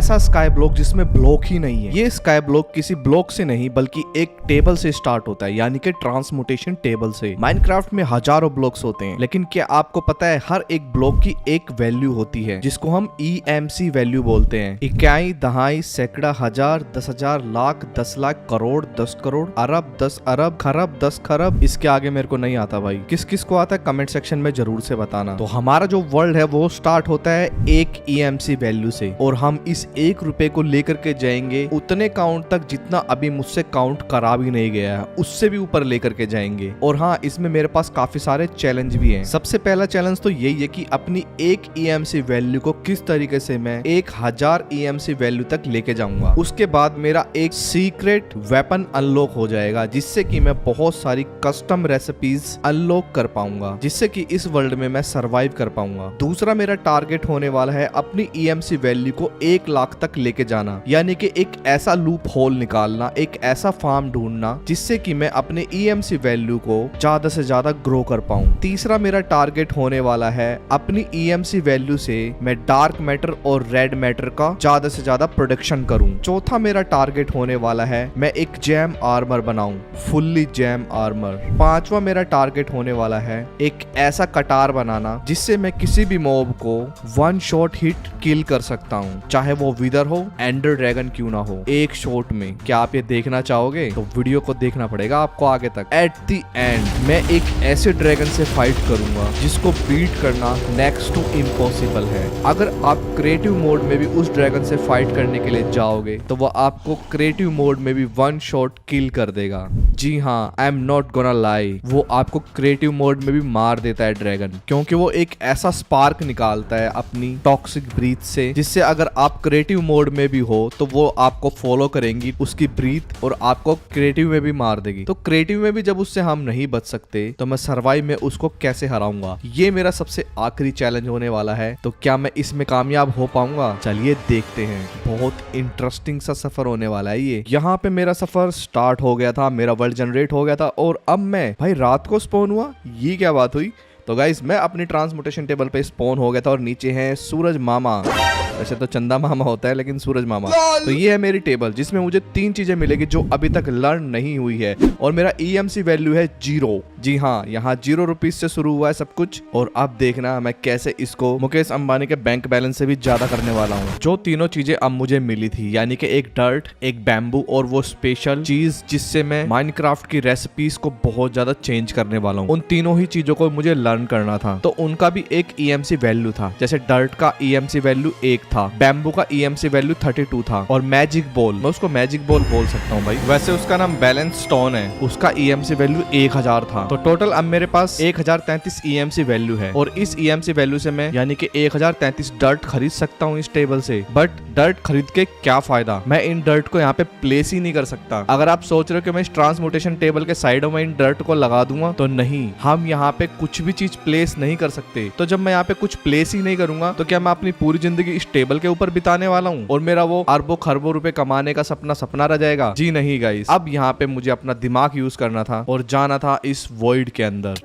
ऐसा sky block जिसमें block ही नहीं है। ये स्काई ब्लॉक किसी ब्लॉक से नहीं बल्कि एक टेबल से स्टार्ट होता है, यानी कि ट्रांसमुटेशन टेबल से। माइनक्राफ्ट में हजारों ब्लॉक्स होते हैं, लेकिन क्या आपको पता है हर एक ब्लॉक की एक वैल्यू होती है जिसको हम EMC वैल्यू बोलते हैं। इकाई, दहाई, सैकड़ा, हजार, 10,000, लाख, 10 लाख, करोड़, 10 करोड़, अरब, 10 अरब, खरब, 10 खरब। इसके आगे मेरे को नहीं आता भाई। किस किस को आता है कमेंट सेक्शन में जरूर से बताना। तो हमारा जो वर्ल्ड है वो स्टार्ट होता है एक EMC वैल्यू से, और हम इस 1 रुपए को लेकर के जाएंगे उतने काउंट तक जितना अभी मुझसे काउंट करा भी नहीं गया है, उससे भी ऊपर लेकर के जाएंगे। और हाँ, इसमें मेरे पास काफी सारे चैलेंज भी हैं। सबसे पहला चैलेंज तो यही है कि अपनी एक EMC वैल्यू को किस तरीके से मैं 1000 EMC वैल्यू तक लेके जाऊंगा। उसके बाद मेरा एक सीक्रेट वेपन अनलॉक हो जाएगा, जिससे कि मैं बहुत सारी कस्टम रेसिपीज अनलॉक कर पाऊंगा, जिससे कि इस वर्ल्ड में मैं सरवाइव कर पाऊंगा। दूसरा मेरा टारगेट होने वाला है अपनी EMC वैल्यू को 1 लाख तक लेके जाना, यानी कि एक ऐसा लूप होल निकालना, एक ऐसा फार्म ढूंढना जिससे कि मैं अपने EMC वैल्यू को ज्यादा से ज्यादा ग्रो कर पाऊं। तीसरा मेरा टारगेट होने वाला है अपनी EMC वैल्यू से मैं डार्क मैटर और रेड मैटर का ज्यादा से ज्यादा प्रोडक्शन करूं। चौथा मेरा टारगेट होने वाला है मैं एक जैम आर्मर बनाऊं, फुल्ली जैम आर्मर। पांचवा मेरा टारगेट होने वाला है एक ऐसा कटार बनाना जिससे मैं किसी भी मॉब को 1 शॉट हिट किल कर सकता हूं, चाहे वो विदर हो, एंडर ड्रैगन क्यों ना हो, एक शॉट में। क्या आप ये देखना चाहोगे? तो वीडियो को देखना पड़ेगा आपको आगे तक। एट द एंड मैं एक ऐसे ड्रैगन से फाइट करूंगा जिसको बीट करना नेक्स्ट टू इम्पॉसिबल है। अगर आप क्रिएटिव मोड में भी उस ड्रैगन से फाइट करने के लिए जाओगे तो वो आपको क्रिएटिव मोड में भी 1 शॉट किल कर देगा। जी हाँ, I am not gonna lie, वो आपको क्रिएटिव मोड में भी मार देता है ड्रैगन, क्योंकि वो एक ऐसा स्पार्क निकालता है अपनी टॉक्सिक ब्रीथ से, जिससे अगर आप क्रिएटिव मोड में भी हो तो वो आपको फॉलो करेंगी उसकी ब्रीथ और आपको क्रिएटिव में भी मार देगी। तो क्रिएटिव में भी जब उससे हम नहीं बच सकते तो मैं सर्वाइव में उसको कैसे हराऊंगा? ये मेरा सबसे आखिरी चैलेंज होने वाला है। तो क्या मैं इसमें कामयाब हो पाऊंगा? चलिए देखते हैं। बहुत इंटरेस्टिंग सा सफर होने वाला है ये। यहाँ पे मेरा सफर स्टार्ट हो गया था, मेरा वर्ल्ड जनरेट हो गया था, और अब मैं भाई रात को स्पॉन हुआ। ये क्या बात हुई? तो गाइस मैं अपनी ट्रांसमुटेशन टेबल पे स्पॉन हो गया था और नीचे है सूरज मामा। वैसे तो चंदा मामा होता है, लेकिन सूरज मामा। तो ये है मेरी टेबल जिसमें मुझे 3 चीजें मिलेगी जो अभी तक लर्न नहीं हुई है, और मेरा EMC वैल्यू है 0। जी हाँ, यहाँ 0 रुपीज से शुरू हुआ है सब कुछ। और अब देखना मैं कैसे इसको मुकेश अंबानी के बैंक बैलेंस से भी ज्यादा करने वाला हूँ। जो तीनों चीजें अब मुझे मिली थी, यानी कि एक डर्ट, एक बैम्बू और वो स्पेशल चीज जिससे मैं माइनक्राफ्ट की रेसिपीज को बहुत ज्यादा चेंज करने वाला हूँ, उन तीनों ही चीजों को मुझे लर्न करना था। तो उनका भी एक EMC वैल्यू था। जैसे डर्ट का EMC वैल्यू 1 था, बैम्बू का EMC वैल्यू 32 था, और मैजिक बॉल, मैं उसको मैजिक बॉल बोल सकता हूँ भाई, वैसे उसका नाम बैलेंस स्टोन है, उसका EMC वैल्यू 1000 था। तो टोटल अब मेरे पास 1033 EMC वैल्यू है, और इस EMC वैल्यू से मैं यानी कि 1033 डर्ट खरीद सकता हूँ इस टेबल से। बट डर्ट खरीद के क्या फायदा? मैं इन डर्ट को यहाँ पे प्लेस ही नहीं कर सकता। अगर आप सोच रहे हो कि मैं इस ट्रांसमुटेशन टेबल के साइडों में इन डर्ट को लगा दूंगा, तो नहीं, हम यहाँ पे कुछ भी चीज प्लेस नहीं कर सकते। तो जब मैं यहाँ पे कुछ प्लेस ही नहीं करूंगा तो क्या मैं अपनी पूरी जिंदगी इस टेबल के ऊपर बिताने वाला हूँ और मेरा वो अरबों खरबों रुपए कमाने का सपना रह जाएगा? जी नहीं गाइस, अब यहाँ पे मुझे अपना दिमाग यूज करना था और जाना था इस वॉइड के अंदर।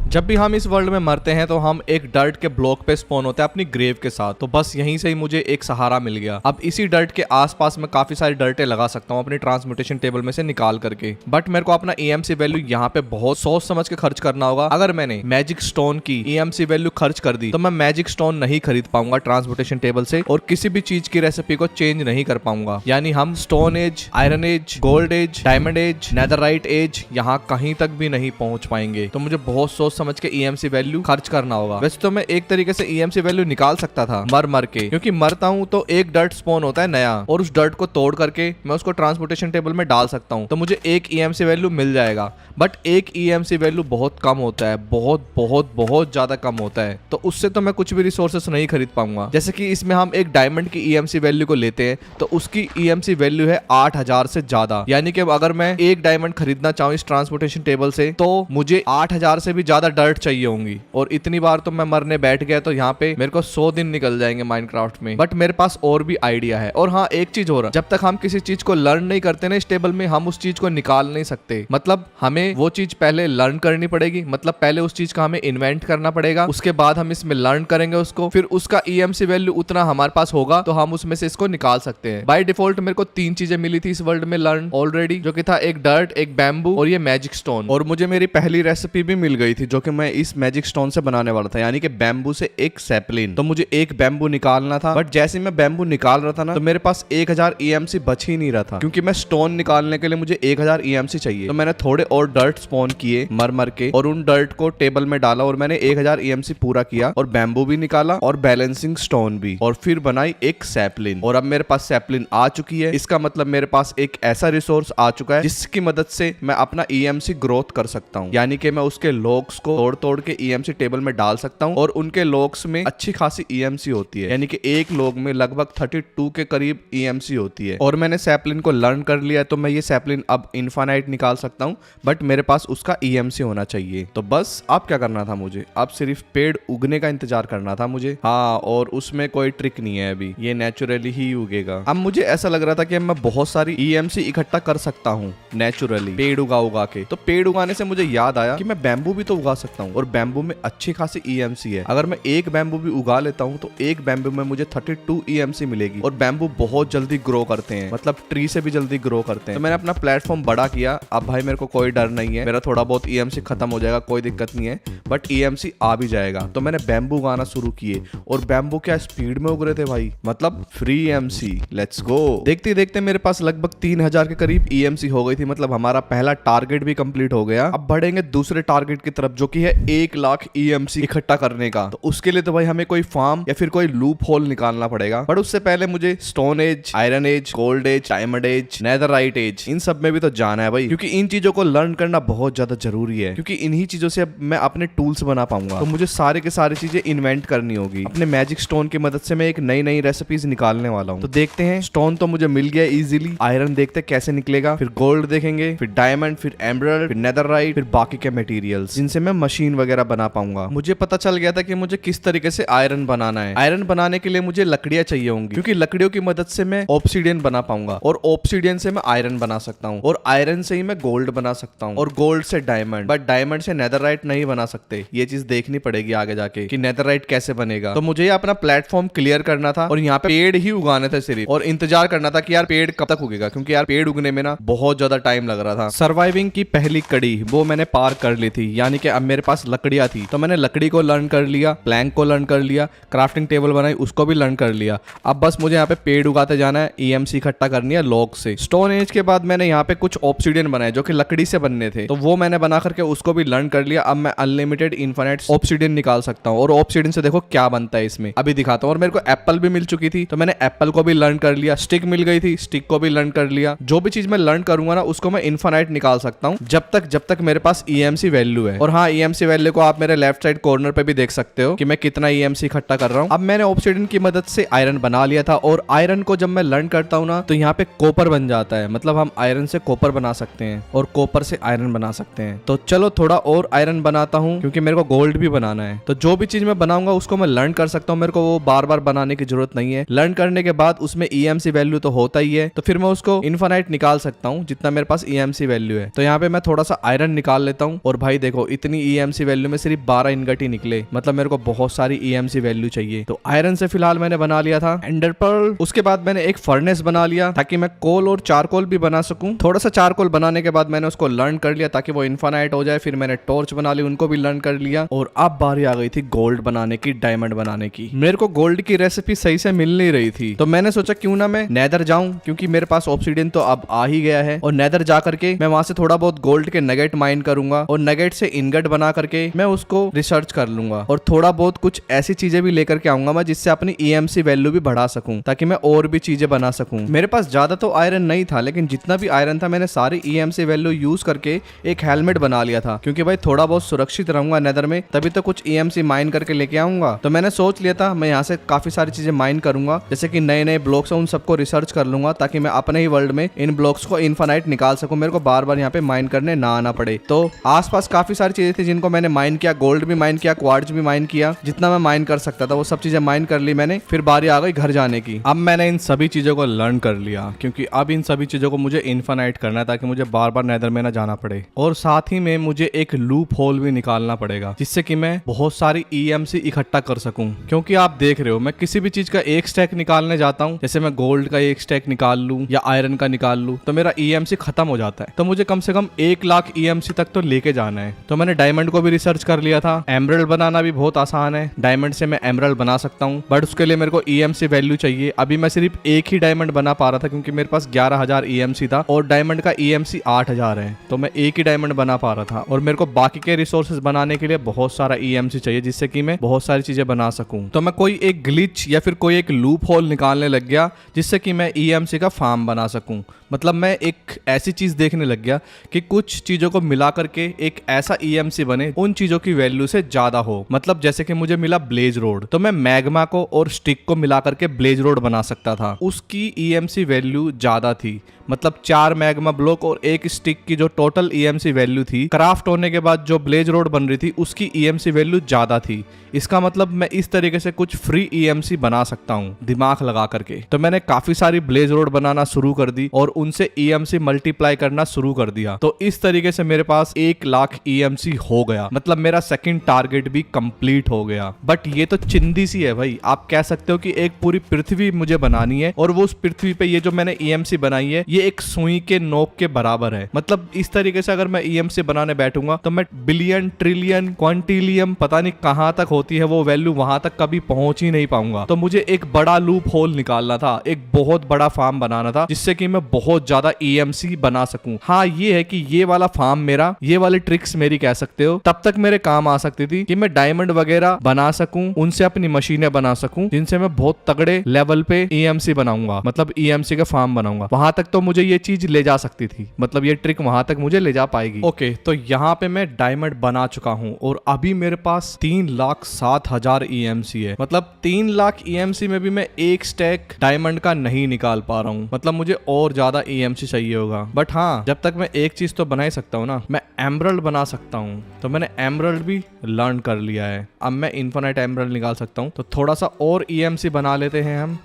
जब भी हम इस वर्ल्ड में मरते हैं तो हम एक डर्ट के ब्लॉक पे स्पॉन होते हैं अपनी ग्रेव के साथ। तो बस यहीं से ही मुझे एक सहारा मिल गया। अब इसी डर्ट के आसपास मैं काफी सारी डर्टें लगा सकता हूँ अपनी ट्रांसमुटेशन टेबल में से निकाल करके। बट मेरे को अपना EMC वैल्यू यहाँ पे बहुत सोच समझ के खर्च करना होगा। अगर मैंने मैजिक स्टोन की EMC वैल्यू खर्च कर दी तो मैं मैजिक स्टोन नहीं खरीद पाऊंगा ट्रांसमुटेशन टेबल से, और किसी भी चीज की रेसिपी को चेंज नहीं कर पाऊंगा। यानी हम stone age, iron age, gold age, diamond age, netherite age, यहाँ कहीं तक भी नहीं पहुंच पाएंगे। तो मुझे बहुत सोच समझ के EMC वैल्यू खर्च करना होगा। वैसे तो मैं एक तरीके से EMC वैल्यू निकाल सकता था मर के, क्योंकि मरता हूँ तो एक डर्ट स्पॉन होता है नया, और उस डर्ट को तोड़ करके मैं उसको ट्रांसपोर्टेशन टेबल में डाल सकता हूँ, तो मुझे एक EMC वैल्यू मिल जाएगा। बट एक EMC वैल्यू बहुत कम होता है, बहुत बहुत बहुत ज्यादा कम होता है। तो उससे तो मैं कुछ भी रिसोर्सेस नहीं खरीद पाऊंगा। जैसे कि इसमें हम एक डायमंड की EMC वैल्यू को लेते हैं तो उसकी EMC वैल्यू है 8000 से ज्यादा। यानी कि अगर मैं एक डायमंड खरीदना चाहूँ इस ट्रांसपोर्टेशन टेबल से तो मुझे 8000 से भी ज्यादा डर्ट चाहिए होंगी, और इतनी बार तो मैं मरने बैठ गया तो यहाँ पे मेरे को 100 दिन निकल जाएंगे माइनक्राफ्ट में। बट मेरे पास और भी आइडिया है। और हाँ, एक चीज और, जब तक हम किसी चीज को लर्न नहीं करते ना इस टेबल में, हम उस चीज को निकाल नहीं सकते। मतलब हमें वो चीज पहले लर्न करनी पड़ेगी, मतलब पहले उस चीज का हमें इन्वेंट करना पड़ेगा, उसके बाद हम इसमें लर्न करेंगे उसको, फिर उसका EMC वैल्यू उतना हमारे पास होगा तो हम उसमें से इसको निकाल सकते हैं। बाय डिफॉल्ट मेरे को 3 चीजें मिली थी इस वर्ल्ड में लर्न ऑलरेडी, जो कि था एक डर्ट, एक बैम्बू और ये मैजिक स्टोन। और मुझे मेरी पहली रेसिपी भी मिल गई थी जो कि मैं इस मैजिक स्टोन से बनाने वाला था, यानी कि बैम्बू से एक सैपलिन। तो मुझे एक बैम्बू निकालना था, बट जैसे मैं बैम्बू निकाल रहा था ना तो मेरे पास 1000 EMC बच ही नहीं रहा था, क्योंकि मैं स्टोन निकालने के लिए मुझे 1000 EMC चाहिए। तो मैंने थोड़े और डर्ट स्पॉन किए मर के, और उन डर्ट को टेबल में डाला और मैंने 1000 EMC पूरा किया, और बैम्बू भी निकाला और बैलेंसिंग स्टोन भी, और फिर बनाई एक सैपलिन। और अब मेरे पास सैपलिन आ चुकी है। इसका मतलब मेरे पास एक ऐसा रिसोर्स आ चुका है जिसकी मदद से मैं अपना EMC ग्रोथ कर सकता हूँ, यानी कि मैं उसके लॉग्स को तोड़ तोड़ के EMC टेबल में डाल सकता हूँ, और उनके लॉग्स में अच्छी खासी EMC होती है, यानी कि एक लॉग में लगभग 32 के करीब EMC होती है। और मैंने सैपलिन को लर्न कर लिया, तो मैं ये सैपलिन अब इनफाइनाइट निकाल सकता हूँ, बट मेरे पास उसका EMC होना चाहिए। तो बस अब क्या करना था मुझे, अब सिर्फ पेड़ उगने का इंतजार करना था मुझे। हाँ, और उसमें कोई ट्रिक नहीं है, अभी ये नेचुरली ही उगेगा। अब मुझे ऐसा लग रहा था कि मैं बहुत सारी EMC इकट्ठा कर सकता हूँ नेचुरली पेड़ उगा के। तो पेड़ उगाने से मुझे याद आया कि मैं बैम्बू भी तो उगा सकता हूँ, और बैम्बू में अच्छी खासी EMC है। अगर मैं एक बैम्बू भी उगा लेता हूँ तो एक बैम्बू में मुझे 32 EMC मिलेगी, और बैम्बू बहुत जल्दी ग्रो करते हैं, मतलब ट्री से भी जल्दी ग्रो करते हैं। तो मैंने अपना प्लेटफॉर्म बड़ा किया। अब भाई मेरे को कोई डर नहीं है, मेरा थोड़ा बहुत EMC खत्म हो जाएगा, कोई दिक्कत नहीं है, बट EMC आ भी जाएगा। तो मैंने बैम्बू उगाना शुरू किए, और बैम्बू क्या स्पीड में उग रहे थे भाई, मतलब फ्री EMC। Let's go. देखते देखते मेरे पास लगभग 3000 के करीब EMC हो गई थी, मतलब हमारा पहला टारगेट भी कंप्लीट हो गया। अब बढ़ेंगे दूसरे टारगेट की तरफ, जो कि है 1 लाख EMC इकट्ठा करने का। तो उसके लिए तो भाई हमें कोई फार्म या फिर कोई लूप होल निकालना पड़ेगा, बट उससे पहले मुझे stone age, iron age, gold age, diamond age, netherite age, इन सब में भी तो जाना है भाई, क्योंकि इन चीजों को लर्न करना बहुत ज्यादा जरूरी है, क्योंकि इन्हीं चीजों से मैं अपने टूल्स बना पाऊंगा। तो मुझे सारे के सारी चीजें इन्वेंट करनी होगी। अपने मैजिक स्टोन की मदद से मैं एक नई नई रेसिपीज निकालने वाला हूँ। तो देखते हैं, स्टोन तो मुझे मिल गया इजीली, आयरन देखते कैसे निकलेगा, फिर गोल्ड देखेंगे, फिर डायमंड, फिर एमरल्ड, फिर नेदरराइट, फिर बाकी के मटेरियल्स जिनसे मैं मशीन वगैरह बना पाऊंगा। मुझे पता चल गया था कि मुझे किस तरीके से आयरन बनाना है। आयरन बनाने के लिए मुझे लकड़ियां चाहिए होंगी, क्योंकि लकड़ियों की मदद से मैं ऑब्सीडियन बना पाऊंगा, और ऑब्सीडियन से मैं आयरन बना सकता हूँ, और आयरन से ही मैं गोल्ड बना सकता हूँ, और गोल्ड से डायमंड। बट डायमंड से नेदरराइट नहीं बना सकते, ये चीज देखनी पड़ेगी आगे जाके कि नेदरराइट कैसे बनेगा। तो मुझे अपना प्लेटफॉर्म क्लियर करना था, और यहाँ पे पेड़ ही उगाने थे सिर्फ, और इंतजार करना था कि यार पेड़ कब तक उगेगा, क्योंकि यार पेड़ उगने में ना बहुत ज्यादा टाइम लग रहा था। सर्वाइविंग की पहली कड़ी वो मैंने पार कर ली थी, यानी कि अब मेरे पास लकड़ियां थी, तो मैंने लकड़ी को लर्न कर लिया, प्लैंक को लर्न कर लिया, क्राफ्टिंग टेबल बनाई, उसको भी लर्न कर लिया। अब बस मुझे यहाँ पे पेड़ उगाते जाना है, EMC इकट्ठा करनी है लॉग से। स्टोन एज के बाद मैंने यहाँ पे कुछ ऑब्सीडियन बनाए जो कि लकड़ी से बनने थे, तो वो मैंने बना करके उसको भी लर्न कर लिया। अब मैं अनलिमिटेड इनफाइनाइट ऑब्सीडियन निकाल सकता हूँ, और ऑब्सीडियन से देखो क्या बनता है इसमें, अभी दिखाता हूँ। और मेरे को एप्पल भी मिल चुकी थी, तो मैंने एप्पल को भी लर्न कर लिया। स्टिक मिल गई थी, स्टिक को भी लर्न कर लिया। जो भी चीज मैं लर्न करूंगा ना उसको मैं इनफाइनाइट निकाल सकता हूँ, जब तक मेरे पास EMC वैल्यू है। और हाँ, EMC वैल्यू को आप मेरे लेफ्ट साइड कॉर्नर पे भी देख सकते हो कि मैं कितना EMC इकट्ठा कर रहा हूँ। अब मैंने ऑब्सीडियन की मदद से आयरन बना लिया था, और आयरन को जब मैं लर्न करता हूँ ना तो यहाँ पे कॉपर बन जाता है, मतलब हम आयरन से कॉपर बना सकते हैं, और कॉपर से आयरन बना सकते हैं। तो चलो थोड़ा और आयरन बनाता हूँ, क्योंकि मेरे को गोल्ड भी बनाना है। तो जो भी चीज मैं बनाऊंगा उसको मैं लर्न कर सकता हूँ, मेरे को वो बार बार बनाने की जरूरत नहीं है। लर्न करने के बाद उसमें EMC वैल्यू तो होता ही है, तो फिर मैं उसको इनफाइनाइट निकाल सकता हूँ जितना मेरे पास EMC वैल्यू है। तो यहाँ पे मैं थोड़ा सा आयरन निकाल लेता हूँ, और भाई देखो इतनी EMC वैल्यू में सिर्फ 12 इनगट ही निकले, मतलब मेरे को बहुत सारी EMC वैल्यू चाहिए। तो आयरन से फिलहाल मैंने बना लिया था एंडर पर्ल। उसके बाद मैंने एक फर्नेस बना लिया ताकि मैं कोल और चारकोल भी बना सकूं। थोड़ा सा चारकोल बनाने के बाद मैंने उसको लर्न कर लिया ताकि वो इनफाइनाइट हो जाए। फिर मैंने टॉर्च बना ली, उनको भी लर्न कर लिया। और अब बारी आ गई थी गोल्ड बनाने की, डायमंड बनाने की। मेरे को गोल्ड की रेसिपी सही से मिल नहीं रही थी, तो मैंने सोचा क्यों ना मैं नेदर जाऊं, क्योंकि मेरे पास ऑब्सीडियन तो अब आ ही गया है। और नेदर जा करके मैं वहां से थोड़ा बहुत गोल्ड के नगेट माइन करूंगा, और नगेट से इनगट बना करके मैं उसको रिसर्च कर लूंगा, और थोड़ा बहुत कुछ ऐसी चीजें भी लेकर के आऊंगा मैं जिससे अपनी EMC वैल्यू भी बढ़ा सकूं, ताकि मैं और भी चीजें बना सकूं। मेरे पास ज्यादा तो आयरन नहीं था, लेकिन जितना भी आयरन था मैंने सारी EMC वैल्यू यूज करके एक हेलमेट बना लिया था, क्योंकि भाई थोड़ा बहुत सुरक्षित रहूंगा नेदर में, तभी तो कुछ EMC माइन करके लेके आऊंगा। तो मैंने सोच लिया था मैं यहाँ से काफी सारी चीजें माइन करूंगा, जैसे कि नए नए ब्लॉक्स है उन सबको रिसर्च कर लूंगा, ताकि मैं अपने ही वर्ल्ड में इन ब्लॉक्स को इनफाइनाइट निकाल सकूं, मेरे को बार बार यहाँ पे माइन करने ना आना पड़े। तो आसपास काफी सारी चीजें थी जिनको मैंने माइन किया, गोल्ड भी माइन किया, क्वार्ट्ज भी माइन किया, जितना मैं माइन कर सकता था वो सब चीजें माइन कर ली मैंने। फिर बारी आ गई घर जाने की। अब मैंने इन सभी चीजों को लर्न कर लिया, क्योंकि अब इन सभी चीजों को मुझे इन्फिनाइट करना है ताकि मुझे बार बार नेदर में ना जाना पड़े। और साथ ही में मुझे एक लूप होल भी निकालना पड़ेगा जिससे कि मैं बहुत सारी EMC इकट्ठा कर सकूं। क्योंकि आप देख रहे हो मैं किसी भी चीज का एक स्टैक निकालने जाता हूं, जैसे मैं गोल्ड का एक स्टैक निकाल लूं या आयरन का निकाल लूं, तो मेरा EMC खत्म हो जाता है। तो मुझे कम से कम 1 लाख EMC तक तो लेके जाना है। तो मैंने डायमंड को भी रिसर्च कर लिया था। एमरल्ड बनाना भी बहुत आसान है, डायमंड से मैं एमरल्ड बना सकता हूँ, बट उसके लिए मेरे को EMC वैल्यू चाहिए। अभी मैं सिर्फ एक ही डायमंड बना पा रहा था क्योंकि मेरे पास 11,000 EMC था और डायमंड का EMC 8,000 है, तो मैं एक ही डायमंड बना पा रहा था। और मेरे को बाकी के रिसोर्सेज बनाने के लिए बहुत सारा EMC चाहिए जिससे कि मैं बहुत सारी चीजें बना सकूं। तो मैं कोई एक ग्लिच या फिर कोई एक लूप होल निकालने लग गया जिससे कि मैं EMC का फार्म बना सकूं। मतलब मैं एक ऐसी चीज देखने लग गया कि कुछ चीजों को मिला करके एक ऐसा EMC बने उन चीजों की वैल्यू से ज्यादा हो। मतलब जैसे कि मुझे मिला ब्लेज रोड, तो मैं मैग्मा को और स्टिक को मिला करके ब्लेज रोड बना सकता था। उसकी EMC वैल्यू ज्यादा थी, मतलब 4 मैग्मा ब्लॉक और 1 स्टिक की जो टोटल EMC वैल्यू थी क्राफ्ट होने के बाद जो ब्लेज रोड बन रही थी उसकी EMC वैल्यू ज्यादा थी। इसका मतलब मैं इस तरीके से कुछ फ्री EMC बना सकता हूँ दिमाग लगा करके। तो मैंने काफी सारी ब्लेज रोड बनाना शुरू कर दी और उनसे EMC मल्टीप्लाई करना शुरू कर दिया। तो इस तरीके से मेरे पास 1 लाख EMC हो गया, मतलब मेरा सेकंड टारगेट भी कंप्लीट हो गया। बट ये तो चिंदी सी है भाई, आप कह सकते हो कि एक पूरी पृथ्वी मुझे बनानी है और वो उस पृथ्वी पे ये जो मैंने EMC बनाई है ये एक सुई के नोक के बराबर है। मतलब इस तरीके से अगर मैं EMC बनाने बैठूंगा तो मैं बिलियन, ट्रिलियन, क्वांटिलियम पता नहीं कहां तक होती है वो वैल्यू, वहां तक कभी पहुंच ही नहीं पाऊंगा। तो मुझे एक बड़ा लूप होल निकालना था, एक बहुत बड़ा फार्म बनाना था जिससे कि मैं बहुत ज्यादा EMC बना सकूं। हाँ ये है कि ये वाला फार्म मेरा, ये वाली ट्रिक्स मेरी कह सकते हो तब तक मेरे काम आ सकती थी कि मैं डायमंड वगैरह बना सकूं, उनसे अपनी मशीनें बना सकूं जिनसे मैं बहुत तगड़े लेवल पे EMC बनाऊंगा, मतलब EMC का फार्म बनाऊंगा। वहां तक तो मुझे ये चीज ले जा सकती थी, मतलब ये ट्रिक वहां तक मुझे ले जा पाएगी। ओके, तो यहाँ पे मैं डायमंड बना चुका हूँ और अभी मेरे पास 3,07,000 EMC है। मतलब 3 लाख EMC में भी मैं एक स्टैक डायमंड का नहीं निकाल पा रहा हूँ, मतलब मुझे और ज्यादा EMC चाहिए होगा। बट हाँ, जब तक मैं एक चीज तो बना ही सकता हूँ ना, मैं एमरल्ड बना सकता हूँ। तो मैंने एमरल्ड भी लर्न कर लिया है, अब मैं इन्फिनाइट एमरल्ड निकाल सकता हूँ। तो थोड़ा सा और EMC बना लेते हैं हम।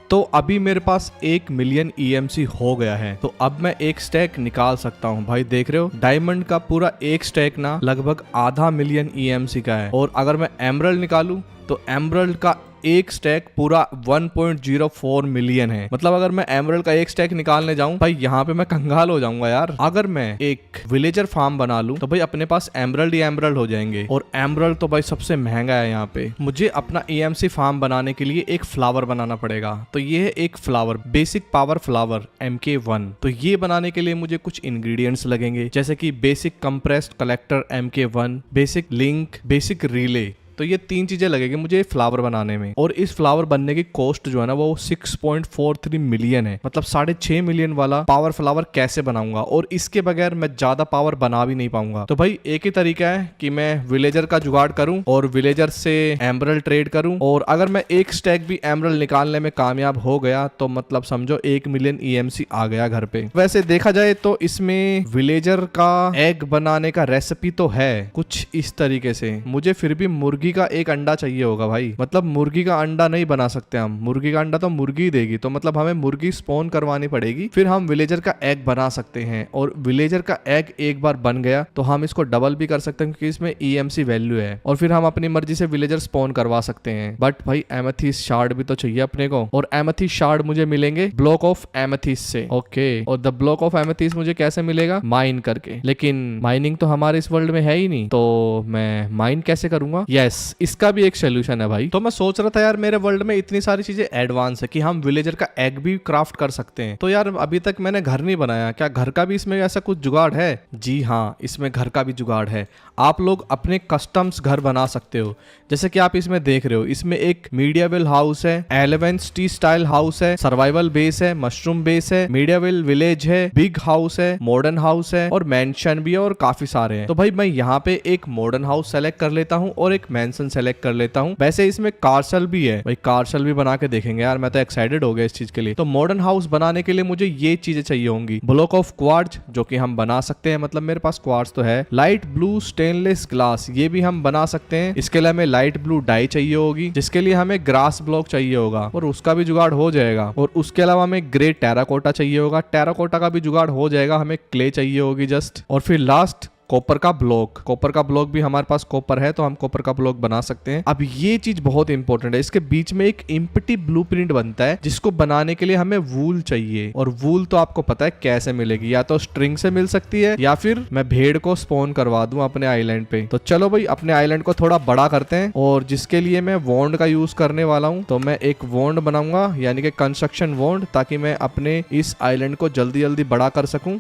तो अभी मेरे पास 1 मिलियन EMC हो गया है, तो अब मैं एक स्टैक निकाल सकता हूँ। भाई देख रहे हो डायमंड का पूरा एक स्टैक ना लगभग आधा मिलियन EMC का है। और अगर मैं एमरल्ड निकालूं तो एमरल्ड का एक स्टैक पूरा 1.04 मिलियन है। मतलब अगर मैं एमरल्ड का एक स्टैक निकालने जाऊं भाई यहाँ पे मैं कंगाल हो जाऊंगा यार। अगर मैं एक विलेजर फार्म बना लूं तो भाई अपने पास एमरल्ड ही एमरल्ड हो जाएंगे, और एमरल्ड तो भाई सबसे महंगा है यहाँ पे। मुझे अपना EMC फार्म बनाने के लिए एक फ्लावर बनाना पड़ेगा। तो ये है एक flower, basic power flower MK1। तो ये बनाने के लिए मुझे कुछ इंग्रेडिएंट्स लगेंगे, जैसे कि basic compressed collector MK1, basic link, basic relay. तो ये 3 चीजें लगेगी मुझे फ्लावर बनाने में। और इस फ्लावर बनने की कॉस्ट जो है ना वो 6.43 मिलियन है। मतलब 6.5 मिलियन वाला पावर फ्लावर कैसे बनाऊंगा, और इसके बगैर मैं ज्यादा पावर बना भी नहीं पाऊंगा। तो भाई एक ही तरीका है कि मैं विलेजर का जुगाड़ करूं और विलेजर से एमरल्ड ट्रेड करूं। और अगर मैं एक स्टैक भी एमरल्ड निकालने में कामयाब हो गया तो मतलब समझो 1 मिलियन EMC आ गया घर पे। वैसे देखा जाए तो इसमें विलेजर का एग बनाने का रेसिपी तो है कुछ इस तरीके से। मुझे फिर भी मुर्गी का एक अंडा चाहिए होगा भाई। मतलब मुर्गी का अंडा नहीं बना सकते हम, मुर्गी का अंडा तो मुर्गी देगी, तो मतलब हमें मुर्गी स्पॉन करवानी पड़ेगी, फिर हम विलेजर का एग बना सकते हैं। और विलेजर का एग एक बार बन गया तो हम इसको डबल भी कर सकते हैं क्योंकि इसमें EMC वैल्यू है, और फिर हम अपनी मर्जी से विलेजर स्पॉन करवा सकते हैं। बट भाई एमेथिस्ट शार्ड भी तो चाहिए अपने को, और एमेथिस्ट शार्ड मुझे मिलेंगे ब्लॉक ऑफ एमेथिस्ट से। ओके, और द ब्लॉक ऑफ एमेथिस्ट मुझे कैसे मिलेगा? माइन करके। लेकिन माइनिंग तो हमारे इस वर्ल्ड में है ही नहीं, तो मैं माइन कैसे करूंगा? यस, इसका भी एक सोल्यूशन है भाई। तो मैं सोच रहा था यार मेरे वर्ल्ड में इतनी सारी चीजें एडवांस है कि हम विलेजर का एग भी क्राफ्ट कर सकते हैं। तो यार अभी तक मैंने घर नहीं बनाया, क्या घर का भी इसमें ऐसा कुछ जुगाड़ है? जी हाँ, इसमें घर का भी जुगाड़ है। आप लोग अपने कस्टम्स घर बना सकते हो, जैसे कि आप इसमें देख रहे हो। इसमें एक मीडियावेल हाउस है, एलिवेंस टी स्टाइल हाउस है, सर्वाइवल बेस है, मशरूम बेस है, मीडियावेल विलेज है, बिग हाउस है, मॉडर्न हाउस है, और मैंशन भी है, और काफी सारे हैं। तो भाई मैं यहाँ पे एक मॉडर्न हाउस सेलेक्ट कर लेता हूँ और एक डायमेंशन सेलेक्ट कर लेता हूँ। वैसे इसमें कार्सल भी है भाई, कार्सल भी बना के देखेंगे यार, मैं तो एक्साइटेड हो गया इस चीज के लिए। तो मॉडर्न हाउस बनाने के लिए मुझे ये चीजें चाहिए होंगी। ब्लॉक ऑफ क्वार्ट्ज जो कि हम बना सकते हैं, मतलब मेरे पास क्वार्ट्ज तो है। लाइट ब्लू स्टेनलेस ग्लास ये भी हम बना सकते हैं। इसके लिए हमें लाइट ब्लू डाई चाहिए होगी, जिसके लिए हमें ग्रास ब्लॉक चाहिए होगा और उसका भी जुगाड़ हो जाएगा। और उसके अलावा हमें ग्रे टेराकोटा चाहिए होगा, टेराकोटा का भी जुगाड़ हो जाएगा। हमें क्ले चाहिए होगी जस्ट। और फिर लास्ट कॉपर का ब्लॉक, कॉपर का ब्लॉक भी हमारे पास कॉपर है तो हम कॉपर का ब्लॉक बना सकते हैं। अब ये चीज बहुत इंपॉर्टेंट है, इसके बीच में एक एम्प्टी ब्लूप्रिंट बनता है जिसको बनाने के लिए हमें वूल चाहिए। और वूल तो आपको पता है कैसे मिलेगी, या तो स्ट्रिंग से मिल सकती है या फिर मैं भेड़ को स्पॉन करवा दूं अपने आइलैंड पे। तो चलो भाई अपने आइलैंड को थोड़ा बड़ा करते हैं, और जिसके लिए मैं वॉन्ड का यूज करने वाला हूँ। तो मैं एक वॉन्ड बनाऊंगा, यानी कि कंस्ट्रक्शन वॉन्ड, ताकि मैं अपने इस आइलैंड को जल्दी जल्दी बड़ा कर सकूं।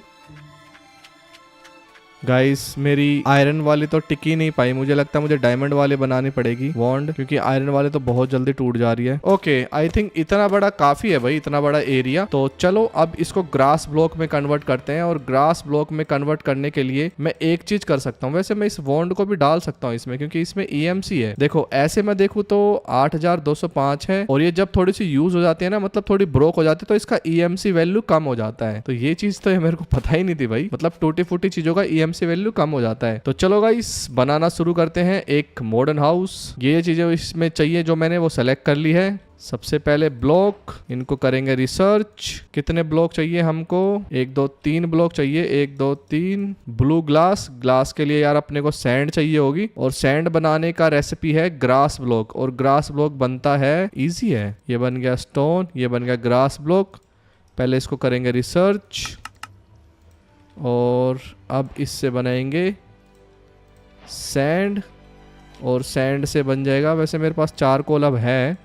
गाइस मेरी आयरन वाली तो टिक ही नहीं पाई, मुझे लगता है मुझे डायमंड वाले बनानी पड़ेगी वॉन्ड, क्योंकि आयरन वाले तो बहुत जल्दी टूट जा रही है। ओके आई थिंक इतना बड़ा काफी है भाई, इतना बड़ा एरिया। तो चलो अब इसको ग्रास ब्लॉक में कन्वर्ट करते हैं। और ग्रास ब्लॉक में कन्वर्ट करने के लिए मैं एक चीज कर सकता हूँ, वैसे मैं इस वॉन्ड को भी डाल सकता हूँ इसमें, क्योंकि इसमें EMC है। देखो ऐसे मैं देखूँ तो 8205 है, और ये जब थोड़ी सी यूज हो जाती है ना, मतलब थोड़ी ब्रोक हो जाती है, तो इसका EMC वैल्यू कम हो जाता है। तो ये चीज तो मेरे को पता ही नहीं थी भाई, मतलब टूटी फूटी चीजों का EMC वैल्यू कम हो जाता है। तो चलो गाइस बनाना शुरू करते हैं एक मॉडर्न हाउस। ये चीजें इसमें चाहिए जो मैंने वो सेलेक्ट कर ली है। सबसे पहले ब्लॉक, इनको करेंगे रिसर्च। कितने ब्लॉक चाहिए हमको? 1 2 3 ब्लॉक चाहिए, 1 2 3। ब्लू ग्लास, ग्लास के लिए यार अपने को सैंड चाहिए होगी, और सैंड बनाने का रेसिपी है ग्रास ब्लॉक, और ग्रास ब्लॉक बनता है, इजी है। ये बन गया स्टोन, ये बन गया ग्रास ब्लॉक। पहले इसको करेंगे रिसर्च, और अब इससे बनाएंगे सैंड, और सैंड से बन जाएगा, वैसे मेरे पास चारकोल अब है,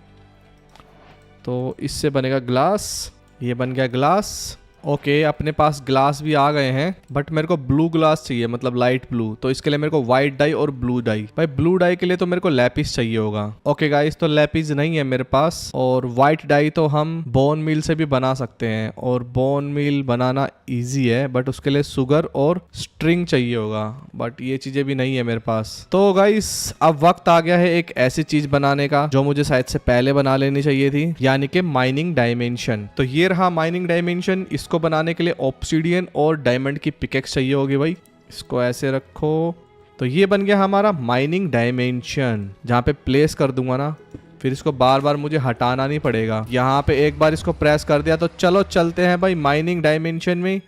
तो इससे बनेगा ग्लास। ये बन गया ग्लास। ओके अपने पास ग्लास भी आ गए हैं, बट मेरे को ब्लू ग्लास चाहिए, मतलब लाइट ब्लू। तो इसके लिए मेरे को व्हाइट डाई और ब्लू डाई। भाई ब्लू डाई के लिए तो मेरे को लैपिस चाहिए होगा। ओके गाइस तो लैपिस नहीं है मेरे पास, और व्हाइट डाई तो हम बोन मील से भी बना सकते हैं, और बोन मील बनाना इजी है, बट उसके लिए शुगर और स्ट्रिंग चाहिए होगा, बट ये चीजें भी नहीं है मेरे पास। तो गाइस अब वक्त आ गया है एक ऐसी चीज बनाने का जो मुझे शायद से पहले बना लेनी चाहिए थी, यानी कि माइनिंग डायमेंशन। तो ये रहा माइनिंग डायमेंशन। इसको बनाने के लिए ऑब्सीडियन और डायमंड की पिकेक्स चाहिए होगी भाई। इसको ऐसे रखो, तो ये बन गया हमारा माइनिंग डायमेंशन, जहाँ पे प्लेस कर दूंगा ना, फिर इसको बार बार मुझे हटाना नहीं पड़ेगा। यहाँ पे एक बार इसको प्रेस कर दिया, तो चलो चलते हैं भाई माइनिंग डायमेंशन में,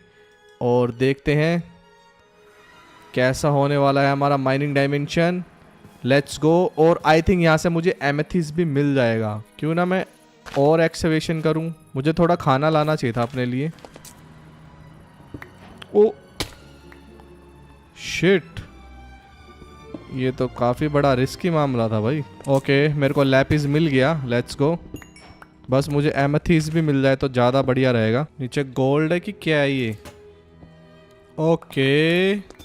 और देखते हैं कैसा होने वाला है हमारा माइनिंग डायमेंशन। Let's go. और आई थिंक यहाँ से मुझे एमेथिस्ट भी मिल जाएगा, क्यों ना मैं और एक्सकवेशन करूं। मुझे थोड़ा खाना लाना चाहिए था अपने लिए। ओ शिट, ये तो काफी बड़ा रिस्की मामला था भाई। ओके मेरे को लैपिस मिल गया, लेट्स गो। बस मुझे एमेथिस्ट भी मिल जाए तो ज्यादा बढ़िया रहेगा। नीचे गोल्ड है कि क्या है ये? ओके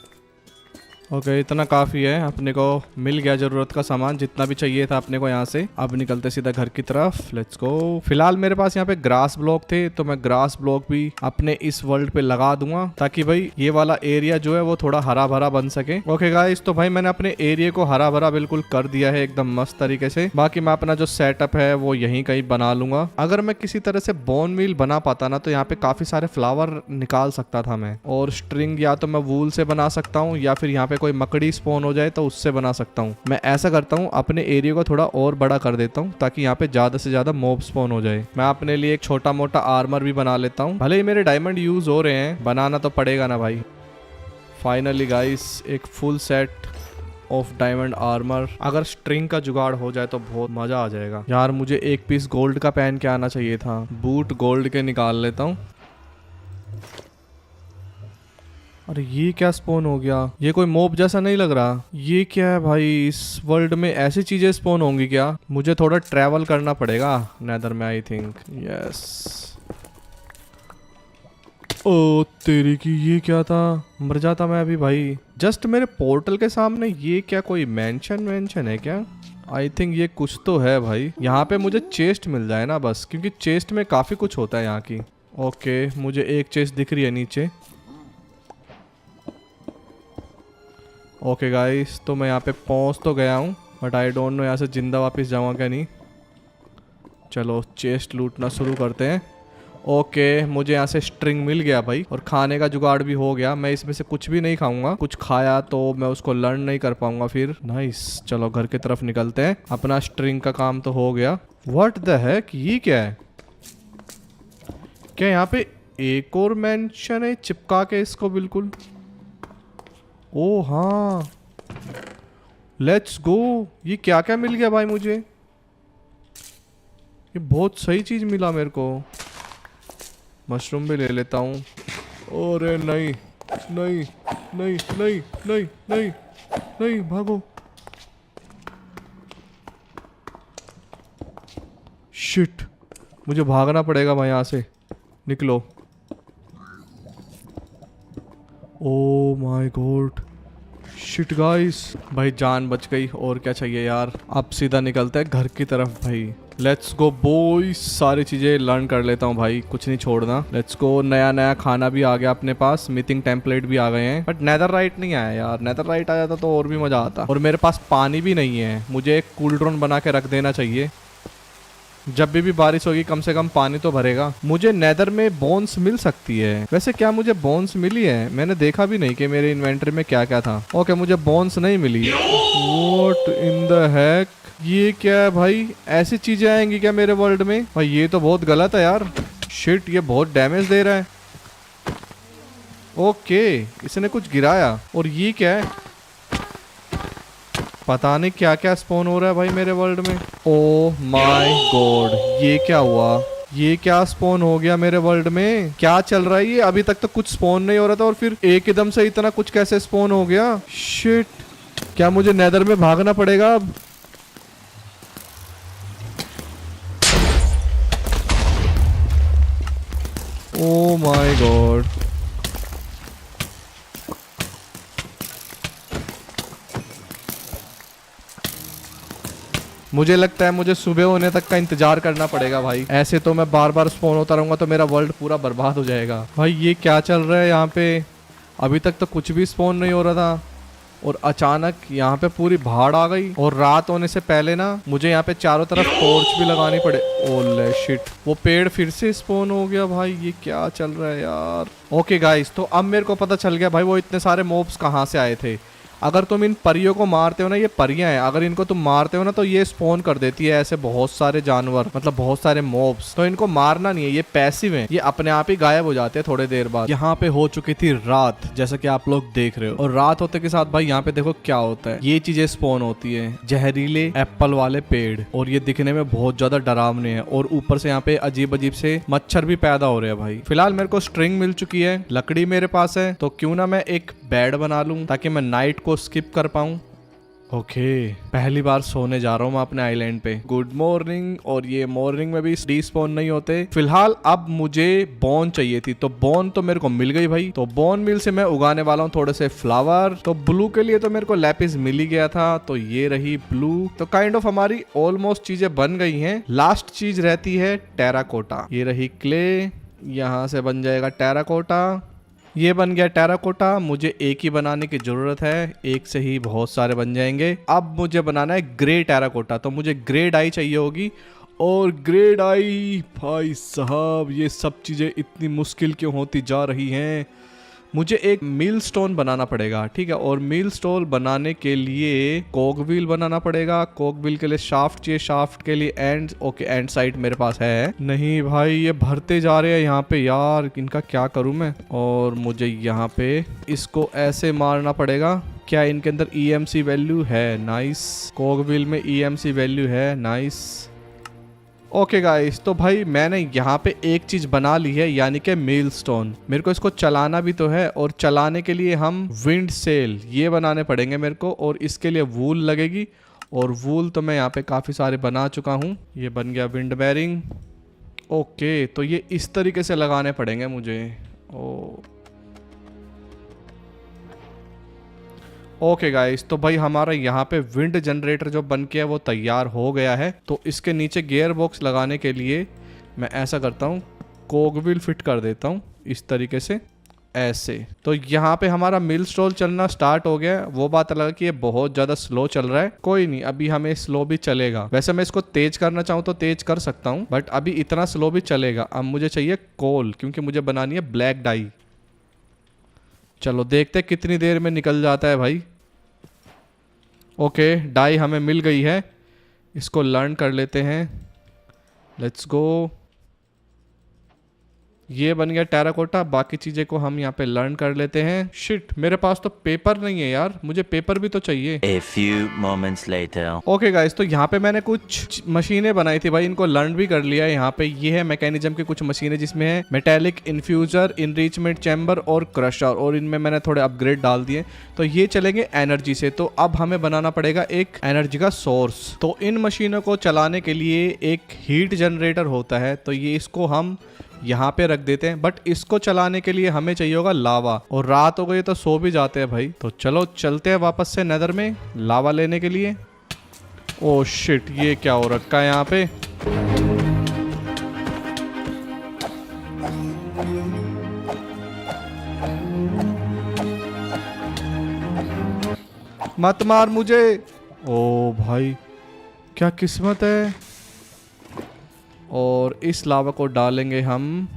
इतना काफी है, अपने को मिल गया जरूरत का सामान जितना भी चाहिए था अपने को यहाँ से। अब निकलते सीधा घर की तरफ, लेट्स गो। फिलहाल मेरे पास यहाँ पे ग्रास ब्लॉक थे, तो मैं ग्रास ब्लॉक भी अपने इस वर्ल्ड पे लगा दूंगा, ताकि भाई ये वाला एरिया जो है वो थोड़ा हरा भरा बन सके। ओके गाइस तो भाई मैंने अपने एरिया को हरा भरा बिल्कुल कर दिया है एकदम मस्त तरीके से। बाकी मैं अपना जो सेटअप है वो यहीं कहीं बना लूंगा। अगर मैं किसी तरह से बोन मील बना पाता ना, तो यहाँ पे काफी सारे फ्लावर निकाल सकता था मैं, और स्ट्रिंग या तो मैं वूल से बना सकता हूँ, या फिर यहाँ पे कोई मकड़ी स्पॉन हो जाए तो उससे बना सकता हूँ। मैं ऐसा करता हूँ, अपने एरिया को थोड़ा और बड़ा कर देता हूँ, ताकि यहाँ पे ज्यादा से ज्यादा मॉब स्पॉन हो जाए। मैं अपने लिए एक छोटा मोटा आर्मर भी बना लेता हूँ, भले ही मेरे डायमंड यूज हो रहे हैं, बनाना तो पड़ेगा ना भाई। फाइनली गाइस एक full set of diamond armour. अगर स्ट्रिंग का जुगाड़ हो जाए तो बहुत मजा आ जाएगा। यार मुझे एक पीस गोल्ड का पहन के आना चाहिए था। बूट गोल्ड के निकाल लेता हूँ। अरे ये क्या स्पॉन हो गया? ये कोई मॉब जैसा नहीं लग रहा। ये क्या है भाई? इस वर्ल्ड में ऐसी चीजें स्पॉन होंगी क्या? मुझे थोड़ा ट्रैवल करना पड़ेगा नेदर में आई थिंक। यस। ओ तेरी की, ये क्या था? मर जाता मैं अभी भाई। जस्ट मेरे पोर्टल के सामने ये क्या कोई मेंशन है क्या? आई थिंक ये कुछ तो है भाई। यहाँ पे मुझे चेस्ट मिल जाए ना बस, क्योंकि चेस्ट में काफी कुछ होता है यहाँ की। ओके मुझे एक चेस्ट दिख रही है नीचे। ओके गाइस तो मैं यहाँ पे पहुँच तो गया हूँ। बट आई डोंट नो यहाँ से जिंदा वापस जाऊँगा क्या नहीं। चलो चेस्ट लूटना शुरू करते हैं। ओके मुझे यहाँ से स्ट्रिंग मिल गया भाई, और खाने का जुगाड़ भी हो गया। मैं इसमें से कुछ भी नहीं खाऊंगा, कुछ खाया तो मैं उसको लर्न नहीं कर पाऊंगा फिर। नाइस, चलो घर की तरफ निकलते हैं। अपना स्ट्रिंग का काम तो हो गया। व्हाट द हेक, ये क्या है? क्या यहाँ पे एक और मेंशन है चिपका के इसको बिल्कुल? ओ हाँ, लेट्स गो। ये क्या क्या मिल गया भाई मुझे? ये बहुत सही चीज मिला मेरे को। मशरूम भी ले लेता हूँ। अरे नहीं नहीं नहीं नहीं नहीं नहीं नहीं, भागो। शिट, मुझे भागना पड़ेगा भाई यहाँ से। निकलो। Oh my God, shit guys, भाई जान बच गई। और क्या चाहिए यार। अब सीधा निकलते हैं घर की तरफ भाई। लेट्स गो बॉयज, सारी चीजें लर्न कर लेता हूँ भाई, कुछ नहीं छोड़ना। Let's go. नया नया खाना भी आ गया अपने पास, मीटिंग टेम्पलेट भी आ गए हैं, बट नेदरराइट नहीं आया यार। नेदरराइट आ जाता तो और भी मजा आता। और मेरे पास पानी भी नहीं है, मुझे एक कूल ड्रोन बना के रख देना चाहिए। जब भी बारिश होगी कम से कम पानी तो भरेगा। मुझे नेदर में बोन्स मिल सकती है। वैसे क्या मुझे बोन्स मिली है? मैंने देखा भी नहीं कि मेरे इन्वेंटरी में क्या क्या था। ओके मुझे बोन्स नहीं मिली। व्हाट इन द हेक, ये क्या है भाई? ऐसी चीजें आएंगी क्या मेरे वर्ल्ड में? भाई ये तो बहुत गलत है यार। शिट, ये बहुत डैमेज दे रहा है। ओके इसने कुछ गिराया। और ये क्या है? पता नहीं क्या क्या स्पॉन हो रहा है भाई मेरे वर्ल्ड में। ओ माय गॉड, ये क्या हुआ? ये क्या स्पॉन हो गया मेरे वर्ल्ड में? क्या चल रहा है ये? अभी तक तो कुछ स्पॉन नहीं हो रहा था और फिर एकदम से इतना कुछ कैसे स्पॉन हो गया? शिट, क्या मुझे नेदर में भागना पड़ेगा अब? ओ माय गॉड, मुझे लगता है मुझे सुबह होने तक का इंतजार करना पड़ेगा भाई। ऐसे तो मैं बार बार स्पॉन होता रहूंगा तो मेरा वर्ल्ड पूरा बर्बाद हो जाएगा। भाई ये क्या चल रहा है यहाँ पे? अभी तक तो कुछ भी स्पॉन नहीं हो रहा था और अचानक यहाँ पे पूरी भाड़ आ गई। और रात होने से पहले ना मुझे यहाँ पे चारों तरफ टॉर्च भी लगानी पड़े। ओले शिट, वो पेड़ फिर से स्पॉन हो गया भाई। ये क्या चल रहा है यार? ओके गाइस, तो अब मेरे को पता चल गया भाई वो इतने सारे मॉब्स कहाँ से आए थे। अगर तुम इन परियों को मारते हो ना, ये परियां हैं, अगर इनको तुम मारते हो ना तो ये स्पॉन कर देती है ऐसे बहुत सारे जानवर, मतलब बहुत सारे मॉब्स। तो इनको मारना नहीं है, ये पैसिव हैं, ये अपने आप ही गायब हो जाते हैं थोड़े देर बाद। यहाँ पे हो चुकी थी रात, जैसा कि आप लोग देख रहे हो। और रात होते के साथ भाई यहाँ पे देखो क्या होता है। ये चीजें स्पॉन होती है, जहरीले एप्पल वाले पेड़, और ये दिखने में बहुत ज्यादा डरावने हैं। और ऊपर से यहाँ पे अजीब अजीब से मच्छर भी पैदा हो रहे हैं भाई। फिलहाल मेरे को स्ट्रिंग मिल चुकी है, लकड़ी मेरे पास है, तो क्यों ना मैं एक बेड बना लूं ताकि मैं नाइट को स्किप कर पाऊं। ओके, पहली बार सोने जा रहा हूँ मैं अपने आइलैंड पे। Good morning. और ये मॉर्निंग में भी डिस्पॉन नहीं होते। फिलहाल अब मुझे बोन चाहिए थी, तो बोन तो मेरे को मिल गई भाई। तो बोन मिल से मैं उगाने वाला हूँ थोड़े से फ्लावर। तो ब्लू के लिए तो मेरे को लैपिस मिल ही गया था, तो ये रही ब्लू। तो काइंड ऑफ हमारी ऑलमोस्ट चीजें बन गई हैं। लास्ट चीज रहती है टेराकोटा। ये रही क्ले, यहाँ से बन जाएगा टेराकोटा। ये बन गया टेराकोटा। मुझे एक ही बनाने की जरूरत है, एक से ही बहुत सारे बन जाएंगे। अब मुझे बनाना है ग्रे टेराकोटा, तो मुझे ग्रे डाई चाहिए होगी। और ग्रे डाई, भाई साहब ये सब चीजें इतनी मुश्किल क्यों होती जा रही हैं? मुझे एक मील स्टोन बनाना पड़ेगा, ठीक है। और मील स्टोन बनाने के लिए कोकव्हील बनाना पड़ेगा। कोकव्हील के लिए शाफ्ट चाहिए, शाफ्ट के लिए एंड। ओके, एंड साइड मेरे पास है नहीं भाई, ये भरते जा रहे हैं यहाँ पे यार, इनका क्या करूं मैं। और मुझे यहाँ पे इसको ऐसे मारना पड़ेगा। क्या इनके अंदर EMC वैल्यू है? नाइस। कोकव्हील में EMC वैल्यू है, नाइस। ओके गाइस, तो भाई मैंने यहाँ पे एक चीज बना ली है, यानी कि मील स्टोन। मेरे को इसको चलाना भी तो है, और चलाने के लिए हम विंड सेल ये बनाने पड़ेंगे मेरे को। और इसके लिए वूल लगेगी, और वूल तो मैं यहाँ पे काफी सारे बना चुका हूँ। ये बन गया विंड बेरिंग। ओके, तो ये इस तरीके से लगाने पड़ेंगे मुझे। ओके गाइस, तो भाई हमारा यहाँ पे विंड जनरेटर जो बन के है वो तैयार हो गया है। तो इसके नीचे गियर बॉक्स लगाने के लिए मैं ऐसा करता हूँ, कोकव्हील फिट कर देता हूँ इस तरीके से। ऐसे। तो यहाँ पे हमारा मिल स्टॉल चलना स्टार्ट हो गया है। वो बात अलग है कि ये बहुत ज्यादा स्लो चल रहा है, कोई नहीं, अभी हमें स्लो भी चलेगा। वैसे मैं इसको तेज करना चाहूँ तो तेज कर सकता हूँ, बट अभी इतना स्लो भी चलेगा। अब मुझे चाहिए कोल, क्योंकि मुझे बनानी है ब्लैक डाई। चलो देखते हैं कितनी देर में निकल जाता है भाई। ओके, डाई हमें मिल गई है, इसको लर्न कर लेते हैं। Let's go. ये बन गया टेराकोटा। बाकी चीजें को हम यहाँ पे लर्न कर लेते हैं। शिट, मेरे पास तो पेपर नहीं है यार, मुझे पेपर भी तो चाहिए। A few moments later. Okay guys, तो यहाँ पे मैंने कुछ मशीनें बनाई थी भाई, इनको लर्न भी कर लिया है। यहाँ पे ये है मैकेनिज्म की कुछ मशीनें, जिसमें है मेटेलिक इन्फ्यूजर, इनरिचमेंट चैम्बर और क्रशर, और इनमें मैंने थोड़े अपग्रेड डाल दिए। तो ये चलेंगे एनर्जी से। तो अब हमें बनाना पड़ेगा एक एनर्जी का सोर्स। तो इन मशीनों को चलाने के लिए एक हीट जनरेटर होता है, तो ये इसको हम यहाँ पे रख देते हैं। बट इसको चलाने के लिए हमें चाहिए होगा लावा, और रात हो गई तो सो भी जाते हैं भाई। तो चलो चलते हैं वापस से नेदर में लावा लेने के लिए। ओह शिट, ये क्या हो रखा है यहाँ पे। मत मार मुझे। ओ भाई, क्या किस्मत है। और इस लावा को डालेंगे हम,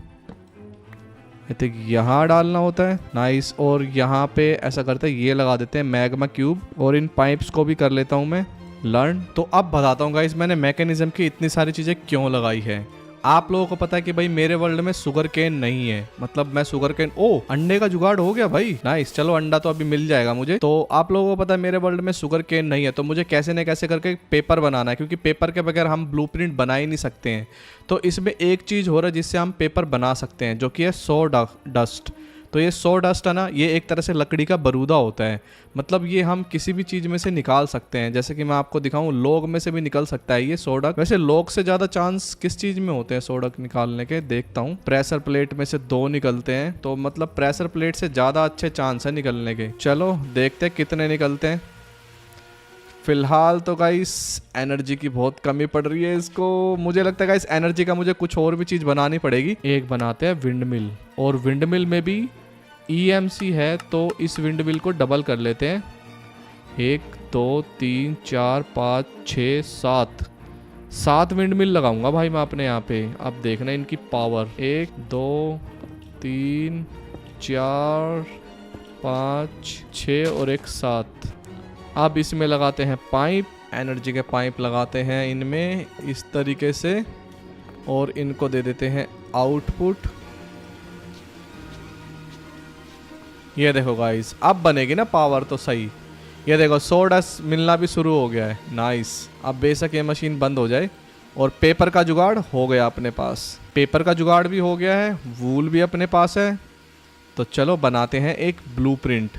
आई थिंक यहाँ डालना होता है। नाइस। और यहाँ पे ऐसा करते हैं, ये लगा देते हैं मैग्मा क्यूब, और इन पाइप्स को भी कर लेता हूँ मैं लर्न। तो अब बताता हूँ गाइस मैंने मैकेनिज्म की इतनी सारी चीज़ें क्यों लगाई है। आप लोगों को पता है कि भाई मेरे वर्ल्ड में शुगर केन नहीं है, मतलब मैं शुगर केन, ओ अंडे का जुगाड़ हो गया भाई। नाइस, चलो अंडा तो अभी मिल जाएगा मुझे। तो आप लोगों को पता है मेरे वर्ल्ड में शुगर केन नहीं है, तो मुझे कैसे न कैसे करके पेपर बनाना है, क्योंकि पेपर के बगैर हम ब्लूप्रिंट बना ही नहीं सकते हैं। तो इसमें एक चीज हो रहा है जिससे हम पेपर बना सकते हैं, जो कि है सॉ डस्ट। तो ये सॉ डस्ट है ना, ये एक तरह से लकड़ी का बरूदा होता है। मतलब ये हम किसी भी चीज़ में से निकाल सकते हैं। जैसे कि मैं आपको दिखाऊं, लॉग में से भी निकल सकता है ये सॉ डस्ट। वैसे लॉग से ज़्यादा चांस किस चीज़ में होते हैं सॉ डस्ट निकालने के, देखता हूँ। प्रेशर प्लेट में से 2 निकलते हैं, तो मतलब प्रेशर प्लेट से ज़्यादा अच्छे चांस है निकलने के। चलो देखते हैं कितने निकलते हैं। फिलहाल तो गाइस एनर्जी की बहुत कमी पड़ रही है इसको। मुझे लगता है गाइस एनर्जी का मुझे कुछ और भी चीज़ बनानी पड़ेगी। एक बनाते हैं विंड मिल, और विंड मिल में भी EMC है, तो इस विंड मिल को डबल कर लेते हैं। 1 2 3 4 5 6 7 विंड मिल लगाऊंगा भाई मैं अपने यहाँ पे। अब देखना इनकी पावर, 1 2 3 4 5 6 और एक 7। अब इसमें लगाते हैं पाइप, एनर्जी के पाइप लगाते हैं इनमें इस तरीके से, और इनको दे देते हैं आउटपुट। ये देखो गाइस, अब बनेगी ना पावर तो सही। ये देखो सोडस मिलना भी शुरू हो गया है। नाइस। अब बेशक ये मशीन बंद हो जाए। और पेपर का जुगाड़ हो गया अपने पास, पेपर का जुगाड़ भी हो गया है, वूल भी अपने पास है। तो चलो बनाते हैं एक ब्लूप्रिंट।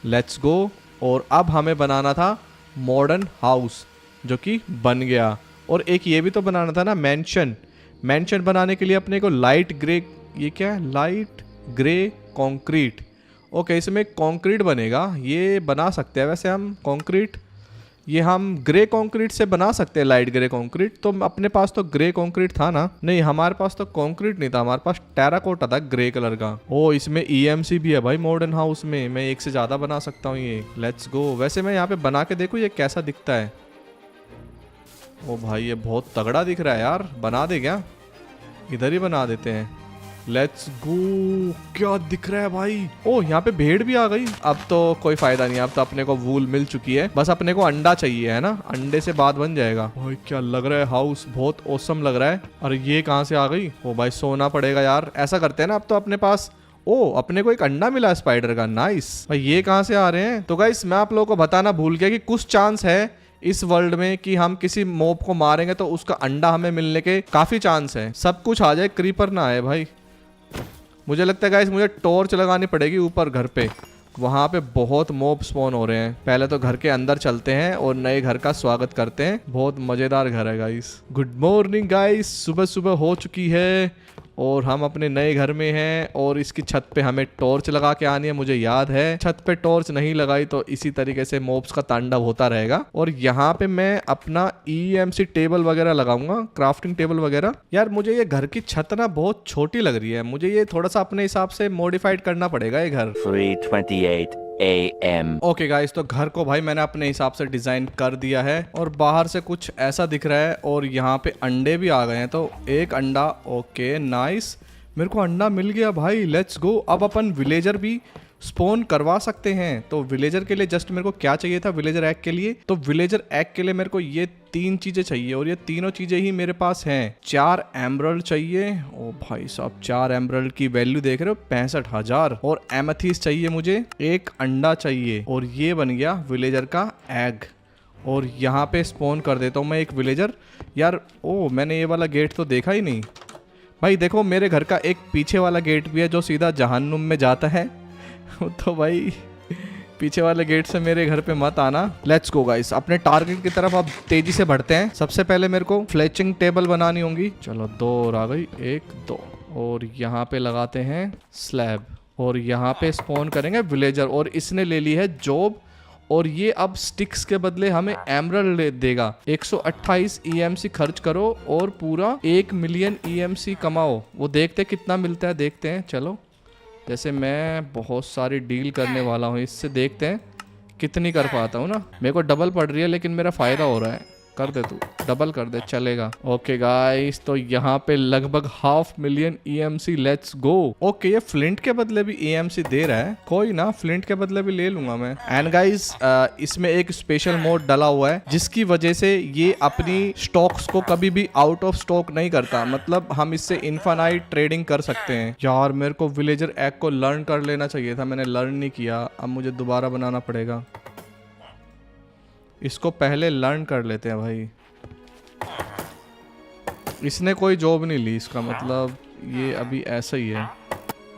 Let's go. और अब हमें बनाना था मॉडर्न हाउस, जो कि बन गया। और एक ये भी तो बनाना था ना मैंशन। मैंशन बनाने के लिए अपने को लाइट ग्रे, ये क्या है, लाइट ग्रे कंक्रीट। ओके, इसमें कंक्रीट बनेगा, ये बना सकते हैं वैसे हम कंक्रीट। ये हम ग्रे कंक्रीट से बना सकते हैं, लाइट ग्रे कंक्रीट। तो अपने पास तो ग्रे कंक्रीट था ना? नहीं, हमारे पास तो कंक्रीट नहीं था, हमारे पास टेराकोटा था ग्रे कलर का। ओ, इसमें EMC भी है भाई मॉडर्न हाउस में। मैं एक से ज़्यादा बना सकता हूँ ये। Let's go. वैसे मैं यहाँ पे बना के देखूँ ये कैसा दिखता है। ओ भाई, ये बहुत तगड़ा दिख रहा है यार। बना दे क्या? इधर ही बना देते हैं। Let's go. क्या दिख रहा है भाई? ओह, यहाँ पे भेड़ भी आ गई। अब तो कोई फायदा नहीं, अब तो अपने को वूल मिल चुकी है। बस अपने को अंडा चाहिए, है ना? अंडे से बात बन जाएगा। भाई क्या लग रहा है हाउस, बहुत औसम लग रहा है। और ये कहाँ से आ गई? ओ भाई, सोना पड़ेगा यार। ऐसा करते हैं ना, अब तो अपने पास, ओ अपने को एक अंडा मिला स्पाइडर का। नाइस भाई। ये कहाँ से आ रहे हैं? तो गाइस मैं आप लोगों को बताना भूल गया कि कुछ चांस है इस वर्ल्ड में कि हम किसी मॉब को मारेंगे तो उसका अंडा हमें मिलने के काफी चांस है। सब कुछ आ जाए, क्रीपर ना आए भाई। मुझे लगता है गाइस मुझे टॉर्च लगानी पड़ेगी ऊपर घर पे। वहाँ पे बहुत मॉब स्पॉन हो रहे हैं। पहले तो घर के अंदर चलते हैं और नए घर का स्वागत करते हैं। बहुत मजेदार घर है गाइस। गुड मॉर्निंग गाइस, सुबह सुबह हो चुकी है और हम अपने नए घर में हैं और इसकी छत पे हमें टॉर्च लगा के आनी है। मुझे याद है छत पे टॉर्च नहीं लगाई तो इसी तरीके से मॉब्स का तांडव होता रहेगा। और यहाँ पे मैं अपना EMC टेबल वगैरह लगाऊंगा, क्राफ्टिंग टेबल वगैरह। यार मुझे ये घर की छत ना बहुत छोटी लग रही है, मुझे ये थोड़ा सा अपने हिसाब से मॉडिफाइड करना पड़ेगा ये घर। 3:28 a.m. ओके गाइस, तो घर को भाई मैंने अपने हिसाब से डिजाइन कर दिया है और बाहर से कुछ ऐसा दिख रहा है। और यहाँ पे अंडे भी आ गए हैं, तो एक अंडा, ओके नाइस, मेरे को अंडा मिल गया भाई, लेट्स गो। अब अपन विलेजर भी स्पॉन करवा सकते हैं। तो विलेजर के लिए जस्ट मेरे को क्या चाहिए था विलेजर एग के लिए, तो विलेजर एग के लिए मेरे को ये 3 चीजें चाहिए और ये तीनों चीजें ही मेरे पास हैं। 4 एमरल्ड चाहिए, ओ भाई साहब 4 एमरल्ड की वैल्यू देख रहे हो 65,000। और एमेथिस्ट चाहिए मुझे, 1 अंडा चाहिए और ये बन गया विलेजर का एग। और यहाँ पे स्पॉन कर देता हूँ मैं एक विलेजर। यार ओ मैंने ये वाला गेट तो देखा ही नहीं भाई। देखो मेरे घर का एक पीछे वाला गेट भी है जो सीधा जहन्नुम में जाता है तो भाई पीछे वाले गेट से मेरे घर पे मत आना। लेट्स गो गाइस, अपने टारगेट की तरफ अब तेजी से बढ़ते हैं। सबसे पहले मेरे को फ्लेचिंग टेबल बनानी होंगी। चलो 2 और आ गई, 1 2। और यहाँ पे लगाते हैं स्लैब और यहाँ पे स्पॉन करेंगे विलेजर। और इसने ले ली है जॉब और ये अब स्टिक्स के बदले हमें एमरल्ड देगा। 128 EMC खर्च करो और पूरा 1 मिलियन EMC कमाओ। वो देखते कितना मिलता है, देखते हैं। चलो जैसे मैं बहुत सारी डील करने वाला हूँ इससे, देखते हैं कितनी कर पाता हूँ ना। मेरे को डबल पड़ रही है लेकिन मेरा फायदा हो रहा है। कर दे तू, डबल कर दे, चलेगा। ओके गाइस, तो यहाँ पे लगभग 500,000 EMC, लेट्स गो। ओके ये फ्लिंट के बदले भी EMC दे रहा है, कोई ना, फ्लिंट के बदले भी ले लूंगा मैं। एंड गाइस इसमें एक स्पेशल मोड डला हुआ है जिसकी वजह से ये अपनी स्टॉक्स को कभी भी आउट ऑफ स्टॉक नहीं करता। मतलब हम इससे इनफाइनाइट ट्रेडिंग कर सकते हैं। यार मेरे को विलेजर एग को लर्न कर लेना चाहिए था, मैंने लर्न नहीं किया। अब मुझे दोबारा बनाना पड़ेगा। इसको पहले लर्न कर लेते हैं भाई। इसने कोई जॉब नहीं ली, इसका मतलब ये अभी ऐसा ही है।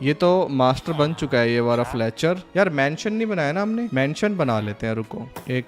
ये तो मास्टर बन चुका है ये वाला फ्लेचर। यार मेंशन नहीं बनाया ना हमने, मेंशन बना लेते हैं, रुको। एक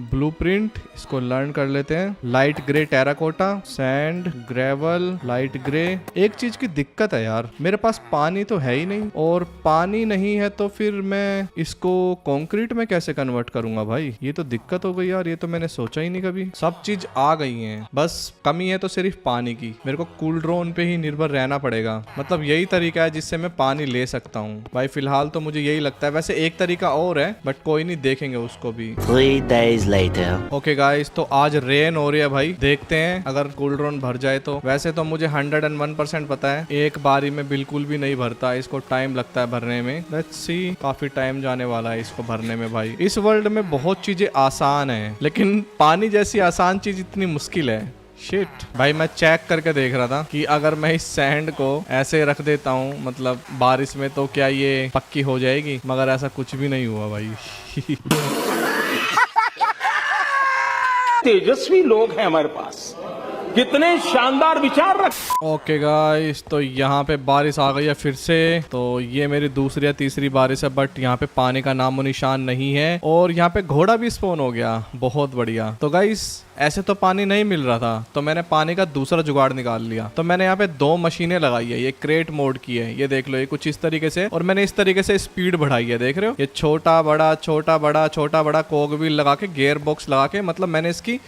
ब्लूप्रिंट, इसको लर्न कर लेते हैं। Light grey terracotta, sand, gravel, light grey. एक चीज की दिक्कत है यार, मेरे पास पानी तो है ही नहीं, और पानी नहीं है तो फिर मैं इसको कंक्रीट में कैसे कन्वर्ट करूंगा भाई। ये तो दिक्कत हो गई यार, ये तो मैंने सोचा ही नहीं कभी। सब चीज आ गई है, बस कमी है तो सिर्फ पानी की। मेरे को कूल ड्रोन पे ही निर्भर रहना पड़ेगा। मतलब यही तरीका है जिससे मैं पानी ले सकता हूँ भाई। फिलहाल तो मुझे यही लगता है, वैसे एक तरीका और है बट कोई नहीं, देखेंगे उसको भी। 3 days later. ओके गाइस, तो आज रेन हो रही है भाई, देखते हैं अगर कूल ड्रोन भर जाए तो। वैसे तो मुझे 101% पता है, एक बारी में बिल्कुल भी नहीं भरता, इसको टाइम लगता है भरने में। लेट्स सी, काफी टाइम जाने वाला है इसको भरने में भाई। इस वर्ल्ड में बहुत चीजें आसान है लेकिन पानी जैसी आसान चीज इतनी मुश्किल है। शिट भाई, मैं चेक करके देख रहा था कि अगर मैं इस सैंड को ऐसे रख देता हूँ मतलब बारिश में, तो क्या ये पक्की हो जाएगी, मगर ऐसा कुछ भी नहीं हुआ भाई। तेजस्वी लोग हैं हमारे पास, कितने शानदार विचार रख। ओके गाइस, तो यहाँ पे बारिश आ गई है फिर से। तो ये मेरी दूसरी या तीसरी बारिश है बट यहाँ पे पानी का नामो निशान नहीं है। और यहाँ पे घोड़ा भी स्पॉन हो गया, बहुत बढ़िया। तो गाइस ऐसे तो पानी नहीं मिल रहा था, तो मैंने पानी का दूसरा जुगाड़ निकाल लिया। तो मैंने यहाँ पे 2 मशीनें लगाई है, ये क्रेट मोड की है, ये देख लो, ये कुछ इस तरीके से। और मैंने इस तरीके से स्पीड बढ़ाई है, देख रहे हो, ये छोटा बड़ा छोटा बड़ा छोटा बड़ा कोग व्हील लगा के, गियर बॉक्स लगा के, मतलब मैंने इसकी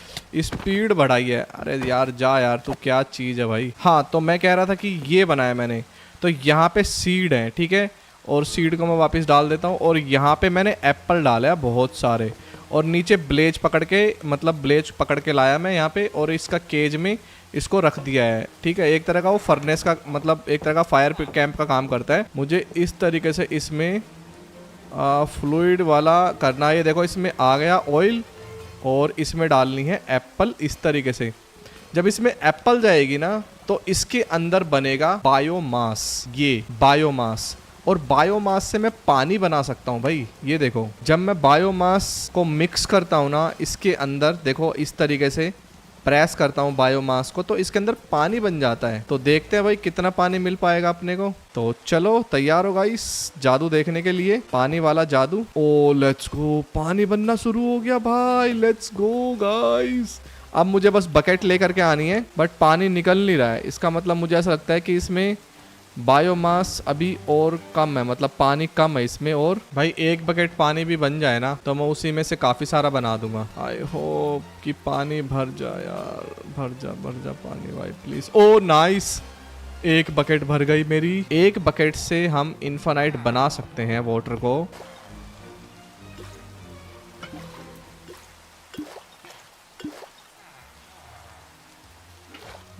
स्पीड बढ़ाई है। अरे यार जा यार, तू क्या चीज है भाई। हाँ, तो मैं कह रहा था कि ये बनाया मैंने, तो यहाँ पे सीड है, ठीक है, और सीड को मैं वापस डाल देता हूँ। और यहाँ पे मैंने एप्पल डाला है बहुत सारे, और नीचे ब्लेज पकड़ के, मतलब ब्लेज पकड़ के लाया मैं यहाँ पे, और इसका केज में इसको रख दिया है, ठीक है। एक तरह का वो फर्नेस का, मतलब एक तरह का फायर कैंप का काम करता है। मुझे इस तरीके से इसमें फ्लूइड वाला करना है। ये देखो, इसमें आ गया ऑयल, और इसमें डालनी है एप्पल इस तरीके से। जब इसमें एप्पल जाएगी ना, तो इसके अंदर बनेगा बायोमास, ये बायोमास। और बायोमास से मैं पानी बना सकता हूँ भाई। ये देखो, जब मैं बायोमास को मिक्स करता हूँ ना इसके अंदर, देखो इस तरीके से प्रेस करता हूँ बायोमास को, तो इसके अंदर पानी बन जाता है। तो देखते हैं भाई कितना पानी मिल पाएगा अपने को। तो चलो तैयार हो गाइस जादू देखने के लिए, पानी वाला जादू। ओ लेट्स गो, पानी बनना शुरू हो गया भाई, लेट्स गो गाइस। अब मुझे बस बकेट लेकर के आनी है, बट पानी निकल नहीं रहा है। इसका मतलब मुझे ऐसा लगता है कि इसमें बायोमास अभी और कम है, मतलब पानी कम है इसमें। और भाई एक बकेट पानी भी बन जाए ना तो मैं उसी में से काफ़ी सारा बना दूंगा। आई होप कि पानी भर जाए यार, भर जा पानी भाई प्लीज़। ओ नाइस, एक बकेट भर गई मेरी। एक बकेट से हम इन्फिनाइट बना सकते हैं वाटर को।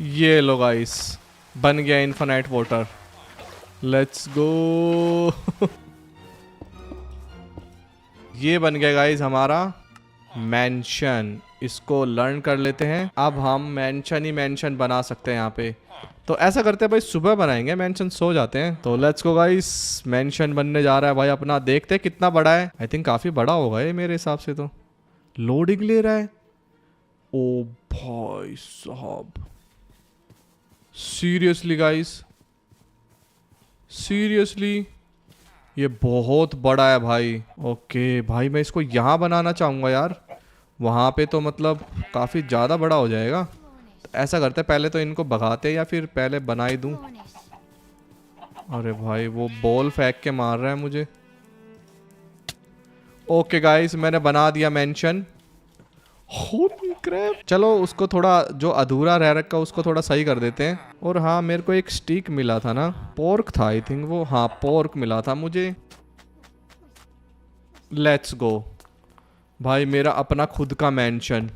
ये लो गाइस, बन गया इन्फिनाइट वाटर। Let's go. ये बन गया गाइस हमारा मैंशन। इसको लर्न कर लेते हैं। अब हम मैंशन ही मैंशन बना सकते हैं यहाँ पे। तो ऐसा करते हैं भाई, सुबह बनाएंगे मैंशन, सो जाते हैं। तो लेट्स गो गाइस, मैंशन बनने जा रहा है भाई अपना। देखते हैं कितना बड़ा है। आई थिंक काफी बड़ा होगा ये मेरे हिसाब से। तो लोडिंग ले रहा है। ओ भाई साहब, सीरियसली गाइस, सीरियसली ये बहुत बड़ा है भाई। ओके भाई, मैं इसको यहाँ बनाना चाहूँगा यार। वहाँ पे तो मतलब काफ़ी ज़्यादा बड़ा हो जाएगा। तो ऐसा करते हैं, पहले तो इनको भगाते या फिर पहले बना ही दूँ। अरे भाई वो बॉल फेंक के मार रहा है मुझे। ओके गाइस, मैंने बना दिया मेंशन। होली क्रैप। चलो उसको थोड़ा जो अधूरा रह रखा उसको थोड़ा सही कर देते हैं। और हाँ, मेरे को एक स्टिक मिला था ना, पोर्क था आई थिंक वो। हाँ पोर्क मिला था मुझे। लेट्स गो भाई, मेरा अपना खुद का मेंशन।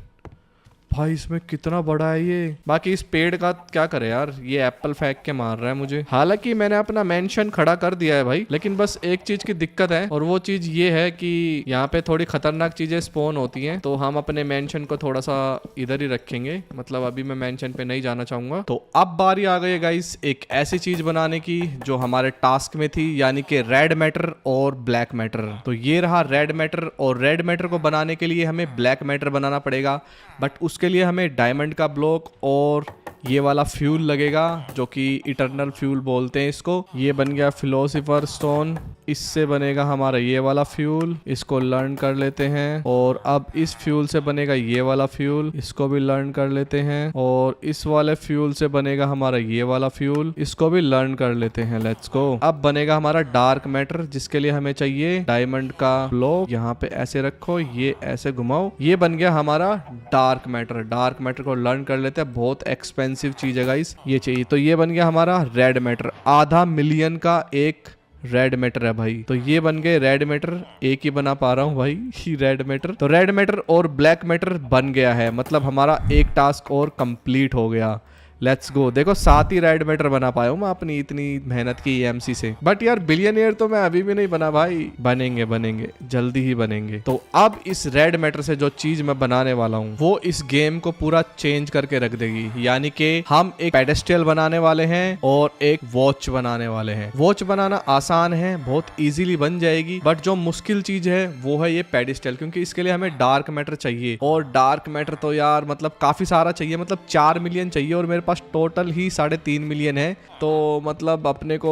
भाई इसमें कितना बड़ा है ये। बाकी इस पेड़ का क्या करे यार, ये एप्पल फेंक के मार रहा है मुझे। हालांकि मैंने अपना मेंशन खड़ा कर दिया है भाई, लेकिन बस एक चीज की दिक्कत है, और वो चीज ये है कि यहाँ पे थोड़ी खतरनाक चीजें स्पॉन होती हैं। तो हम अपने मेंशन को थोड़ा सा इधर ही रखेंगे। मतलब अभी मैं मेंशन पे नहीं जाना चाहूंगा। तो अब बारी आ गई है गाइस एक ऐसी चीज बनाने की जो हमारे टास्क में थी, यानी कि रेड मैटर और ब्लैक मैटर। तो ये रहा रेड मैटर, और रेड मैटर को बनाने के लिए हमें ब्लैक मैटर बनाना पड़ेगा। बट उसके लिए हमें डायमंड का ब्लॉक और ये वाला फ्यूल लगेगा, जो कि इटर्नल फ्यूल बोलते हैं इसको। ये बन गया फिलोसोफर स्टोन। इससे बनेगा हमारा ये वाला फ्यूल। इसको लर्न कर लेते हैं। और अब इस फ्यूल से बनेगा ये वाला फ्यूल। इसको भी लर्न कर लेते हैं। और इस वाले फ्यूल से बनेगा हमारा ये वाला फ्यूल। इसको भी लर्न कर लेते हैं। Let's go. अब बनेगा हमारा डार्क मैटर, जिसके लिए हमें चाहिए डायमंड का ब्लॉक। यहाँ पे ऐसे रखो, ये ऐसे घुमाओ। ये बन गया हमारा डार्क मैटर। डार्क मैटर को लर्न कर लेते हैं। बहुत एक्सपेंसिव चीज है गाइस, ये चाहिए। तो ये बन गया हमारा रेड मैटर। 500 मिलियन का एक रेड मैटर है भाई। तो ये बन गए रेड मैटर। एक ही बना पा रहा हूँ भाई ही रेड मैटर। तो रेड मैटर और ब्लैक मैटर बन गया है। मतलब हमारा एक टास्क और कंप्लीट हो गया। Let's go. देखो 7 ही रेड मैटर बना पाया हूँ मैं अपनी इतनी मेहनत की EMC से। बट यार बिलियनियर तो मैं अभी भी नहीं बना भाई। बनेंगे बनेंगे, जल्दी ही बनेंगे। तो अब इस रेड मैटर से जो चीज मैं बनाने वाला हूँ वो इस गेम को पूरा चेंज करके रख देगी। यानी कि हम एक पेडेस्ट्रियल बनाने वाले हैं और एक वॉच बनाने वाले हैं। वॉच बनाना आसान है, बहुत इजीली बन जाएगी। बट जो मुश्किल चीज है वो है ये पेडेस्ट्रियल, क्योंकि इसके लिए हमें डार्क मैटर चाहिए। और डार्क मैटर तो यार मतलब काफी सारा चाहिए, मतलब 4 मिलियन चाहिए। और मेरे पास टोटल ही 3.5 मिलियन है। तो मतलब अपने को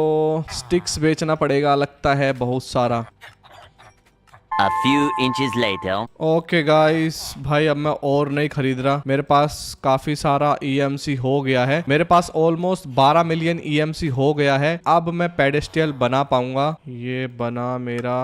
स्टिक्स बेचना पड़ेगा लगता है बहुत सारा। A few inches later. Okay guys, भाई अब मैं और नहीं खरीद रहा। मेरे पास काफी सारा EMC हो गया है। मेरे पास ऑलमोस्ट 12 मिलियन EMC हो गया है। अब मैं पेडेस्ट्रियल बना पाऊंगा। ये बना मेरा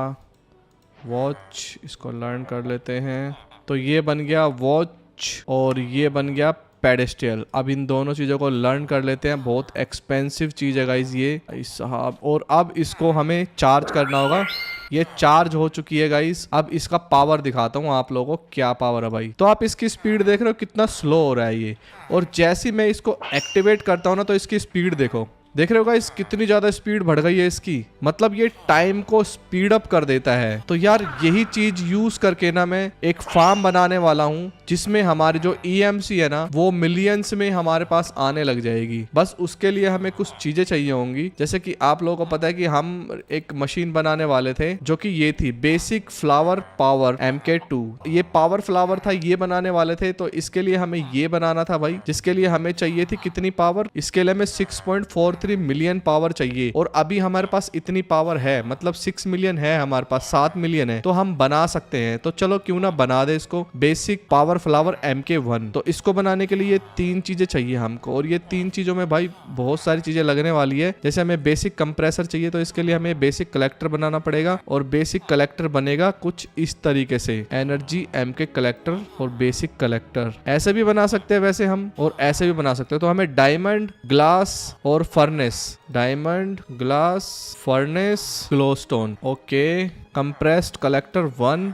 वॉच। इसको लर्न कर लेते हैं। तो ये बन गया वॉच और ये बन गया पेडेस्ट्रियल। अब इन दोनों चीजों को लर्न कर लेते हैं। बहुत एक्सपेंसिव चीज है गाइस ये साहब। और अब इसको हमें चार्ज करना होगा। ये चार्ज हो चुकी है गाइस। अब इसका पावर दिखाता हूँ आप लोगों को, क्या पावर है भाई। तो आप इसकी स्पीड देख रहे हो कितना स्लो हो रहा है ये। और जैसे मैं इसको एक्टिवेट करता हूँ ना, तो इसकी स्पीड देखो, देख रहे हो गाइस कितनी ज्यादा स्पीड बढ़ गई है इसकी। मतलब ये टाइम को स्पीड अप कर देता है। तो यार यही चीज यूज करके ना मैं एक फार्म बनाने वाला हूँ, जिसमें हमारी जो EMC है ना वो मिलियंस में हमारे पास आने लग जाएगी। बस उसके लिए हमें कुछ चीजें चाहिए होंगी। जैसे कि आप लोगों को पता है कि हम एक मशीन बनाने वाले थे, जो कि ये थी बेसिक फ्लावर पावर MK2। ये पावर फ्लावर था, ये बनाने वाले थे। तो इसके लिए हमें ये बनाना था भाई, जिसके लिए हमें चाहिए थी कितनी पावर। इसके लिए हमें 6.43 1.3 मिलियन पावर चाहिए और अभी हमारे पास इतनी पावर है, मतलब 6 मिलियन है हमारे पास, 7 मिलियन है, तो हम बना सकते हैं। तो चलो क्यों ना बना दे इसको, बेसिक पावर फ्लावर MK1। तो इसको बनाने के लिए ये 3 चीजें चाहिए हमको, और ये 3 चीजों में भाई बहुत सारी चीजें लगने वाली है। जैसे हमें बेसिक कंप्रेसर चाहिए, तो इसके लिए हमें बेसिक कलेक्टर बनाना पड़ेगा, और बेसिक कलेक्टर बनेगा कुछ इस तरीके से, एनर्जी MK कलेक्टर और बेसिक कलेक्टर। ऐसे भी बना सकते हैं वैसे हम, और ऐसे भी बना सकते हैं। तो हमें डायमंड, ग्लास और furnace, diamond, glass, furnace, glowstone. Okay, compressed collector 1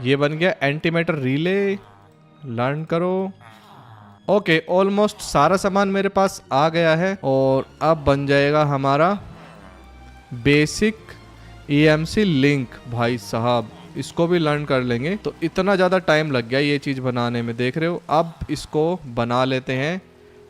ये बन गया। एंटीमेटर रिले लर्न करो। ओके, ऑलमोस्ट सारा सामान मेरे पास आ गया है, और अब बन जाएगा हमारा बेसिक EMC लिंक। भाई साहब इसको भी लर्न कर लेंगे। तो इतना ज़्यादा टाइम लग गया ये चीज़ बनाने में, देख रहे हो। अब इसको बना लेते हैं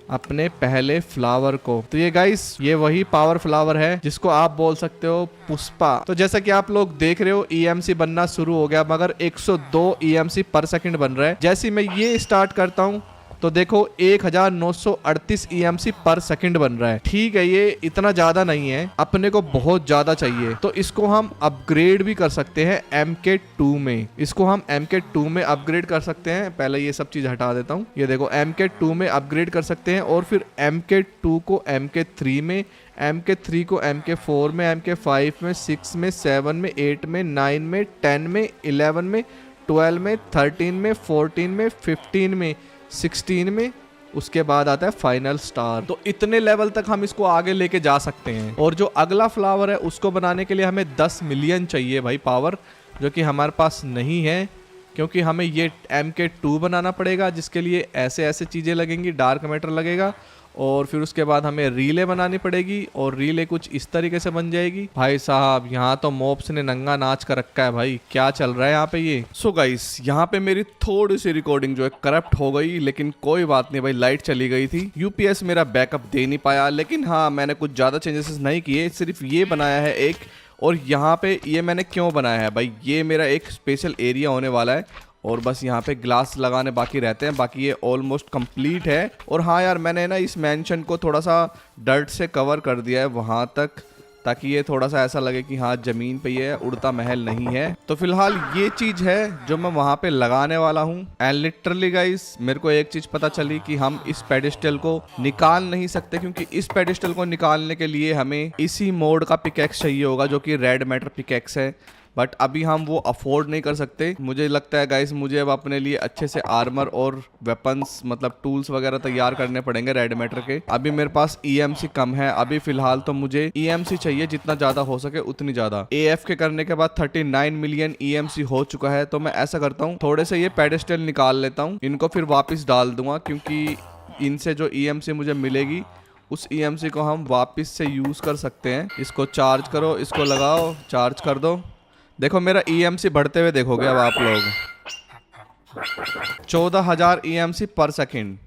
अपने पहले फ्लावर को। तो ये गाइस, ये वही पावर फ्लावर है जिसको आप बोल सकते हो पुष्पा। तो जैसा कि आप लोग देख रहे हो EMC बनना शुरू हो गया, मगर 102 EMC पर सेकंड बन रहा है। जैसे मैं ये स्टार्ट करता हूँ तो देखो 1938 EMC पर सेकंड बन रहा है। ठीक है, ये इतना ज्यादा नहीं है, अपने को बहुत ज्यादा चाहिए। तो इसको हम अपग्रेड भी कर सकते हैं MK2 में। इसको हम MK2 में अपग्रेड कर सकते हैं। पहले ये सब चीज हटा देता हूँ। ये देखो MK2 में अपग्रेड कर सकते हैं, और फिर MK2 को MK3 में, MK3 को MK4 में, MK5 में, 6 में, 7 में, 8 में, 9 में, 10 में, 11 में, 12 में, 13 में, 14 में, 15 में, 16 में, उसके बाद आता है फाइनल स्टार। तो इतने लेवल तक हम इसको आगे लेके जा सकते हैं। और जो अगला फ्लावर है उसको बनाने के लिए हमें 10 मिलियन चाहिए भाई पावर, जो कि हमारे पास नहीं है, क्योंकि हमें ये MK2 बनाना पड़ेगा, जिसके लिए ऐसे ऐसे चीज़ें लगेंगी, डार्क मैटर लगेगा, और फिर उसके बाद हमें रीले बनानी पड़ेगी, और रीले कुछ इस तरीके से बन जाएगी। भाई साहब यहाँ तो मॉब्स ने नंगा नाच कर रखा है भाई, क्या चल रहा है यहाँ पे ये। सो गाइस, यहाँ पे मेरी थोड़ी सी रिकॉर्डिंग जो है करप्ट हो गई, लेकिन कोई बात नहीं भाई, लाइट चली गई थी, UPS मेरा बैकअप दे नहीं पाया। लेकिन हाँ, मैंने कुछ ज़्यादा चेंजेस नहीं किए, सिर्फ ये बनाया है एक। और यहाँ पे ये मैंने क्यों बनाया है भाई, ये मेरा एक स्पेशल एरिया होने वाला है, और बस यहाँ पे ग्लास लगाने बाकी रहते हैं, बाकी ये ऑलमोस्ट कंप्लीट है। और हाँ यार, मैंने ना इस मैंशन को थोड़ा सा डर्ट से कवर कर दिया है वहाँ तक, ताकि ये थोड़ा सा ऐसा लगे कि हाँ जमीन पे ये उड़ता महल नहीं है। तो फिलहाल ये चीज़ है जो मैं वहाँ पे लगाने वाला हूँ। एंड लिटरली गाइस, मेरे को एक चीज़ पता चली कि हम इस पेडिस्टल को निकाल नहीं सकते, क्योंकि इस पेडिस्टल को निकालने के लिए हमें इसी मोड का पिकैक्स चाहिए होगा, जो कि रेड मैटर पिकैक्स है। बट अभी हम वो अफोर्ड नहीं कर सकते। मुझे लगता है गाइस, मुझे अब अपने लिए अच्छे से आर्मर और वेपन्स, मतलब टूल्स वगैरह तैयार करने पड़ेंगे रेड मैटर के। अभी मेरे पास EMC कम है, अभी फिलहाल तो मुझे EMC चाहिए जितना ज़्यादा हो सके उतनी ज़्यादा। AFK करने के बाद 39 मिलियन EMC हो चुका है। तो मैं ऐसा करता हूँ, थोड़े से ये पेडिस्टल निकाल लेता हूँ, इनको फिर वापस डाल दूंगा, क्योंकि इनसे जो EMC मुझे मिलेगी उस EMC को हम वापस से यूज़ कर सकते हैं। इसको चार्ज करो, इसको लगाओ, चार्ज कर दो। देखो मेरा EMC बढ़ते हुए देखोगे अब आप लोग, 14,000 EMC पर सेकंड,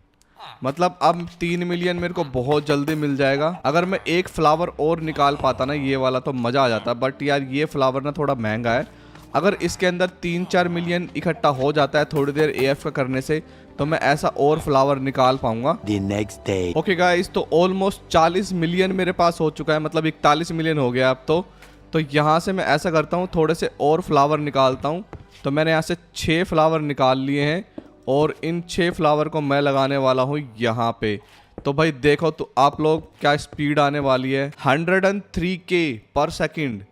मतलब अब 3 मिलियन मेरे को बहुत जल्दी मिल जाएगा। अगर मैं एक फ्लावर और निकाल पाता ना ये वाला, तो मज़ा आ जाता। बट यार ये फ्लावर ना थोड़ा महंगा है। अगर इसके अंदर 3-4 मिलियन इकट्ठा हो जाता है थोड़ी देर AFK करने से, तो मैं ऐसा और फ्लावर निकाल पाऊंगा। The next day. Okay guys, तो ऑलमोस्ट 40 मिलियन मेरे पास हो चुका है, मतलब 41 मिलियन हो गया अब तो यहाँ से मैं ऐसा करता हूँ, थोड़े से और फ्लावर निकालता हूँ। तो मैंने यहाँ से 6 फ्लावर निकाल लिए हैं, और इन 6 फ्लावर को मैं लगाने वाला हूँ यहाँ पे। तो भाई देखो तो आप लोग क्या स्पीड आने वाली है, 103K पर सेकंड।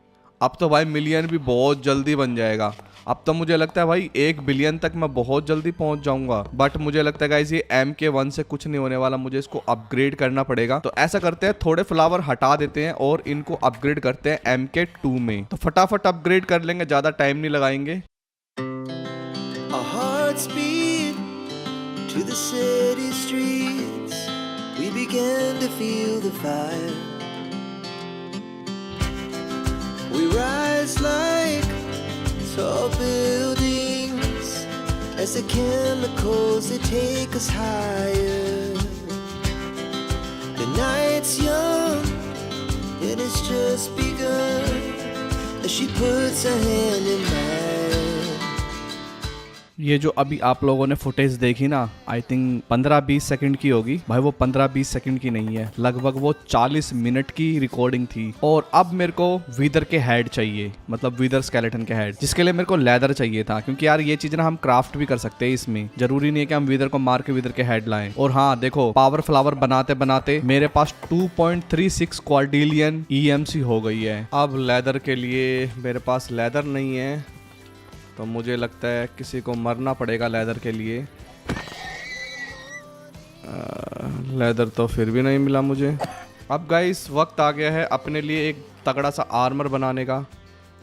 अब तो भाई मिलियन भी बहुत जल्दी बन जाएगा। अब तो मुझे लगता है भाई 1 बिलियन तक मैं बहुत जल्दी पहुंच जाऊंगा। बट मुझे लगता है गाइस, ये MK1 से कुछ नहीं होने वाला, मुझे इसको अपग्रेड करना पड़ेगा। तो ऐसा करते हैं, थोड़े फ्लावर हटा देते हैं और इनको अपग्रेड करते हैं MK2 में। तो फटाफट अपग्रेड कर लेंगे, ज्यादा टाइम नहीं लगाएंगे। Our hearts beat to the city streets. We began to feel the fire. We rise like tall buildings as the chemicals they take us higher. The night's young and it's just begun as she puts her hand in mine. ये जो अभी आप लोगों ने footage देखी ना, I think 15-20 second की होगी भाई। वो 15-20 सेकंड की नहीं है, लगभग वो 40 मिनट की रिकॉर्डिंग थी। और अब मेरे को वीदर के हेड चाहिए, मतलब वीदर स्केलेटन के हेड, जिसके लिए मेरे को लेदर चाहिए था। क्योंकि यार ये चीज ना हम क्राफ्ट भी कर सकते हैं इसमें, जरूरी नहीं है कि हम वीदर को मार के वीदर के हेड लाएं। और हाँ देखो, पावर फ्लावर बनाते बनाते मेरे पास 2.36 क्वाड्रिलियन EMC हो गई है। अब लेदर के लिए मेरे पास लेदर नहीं है, तो मुझे लगता है किसी को मरना पड़ेगा लेदर के लिए। लेदर तो फिर भी नहीं मिला मुझे। अब गाइस वक्त आ गया है अपने लिए एक तगड़ा सा आर्मर बनाने का।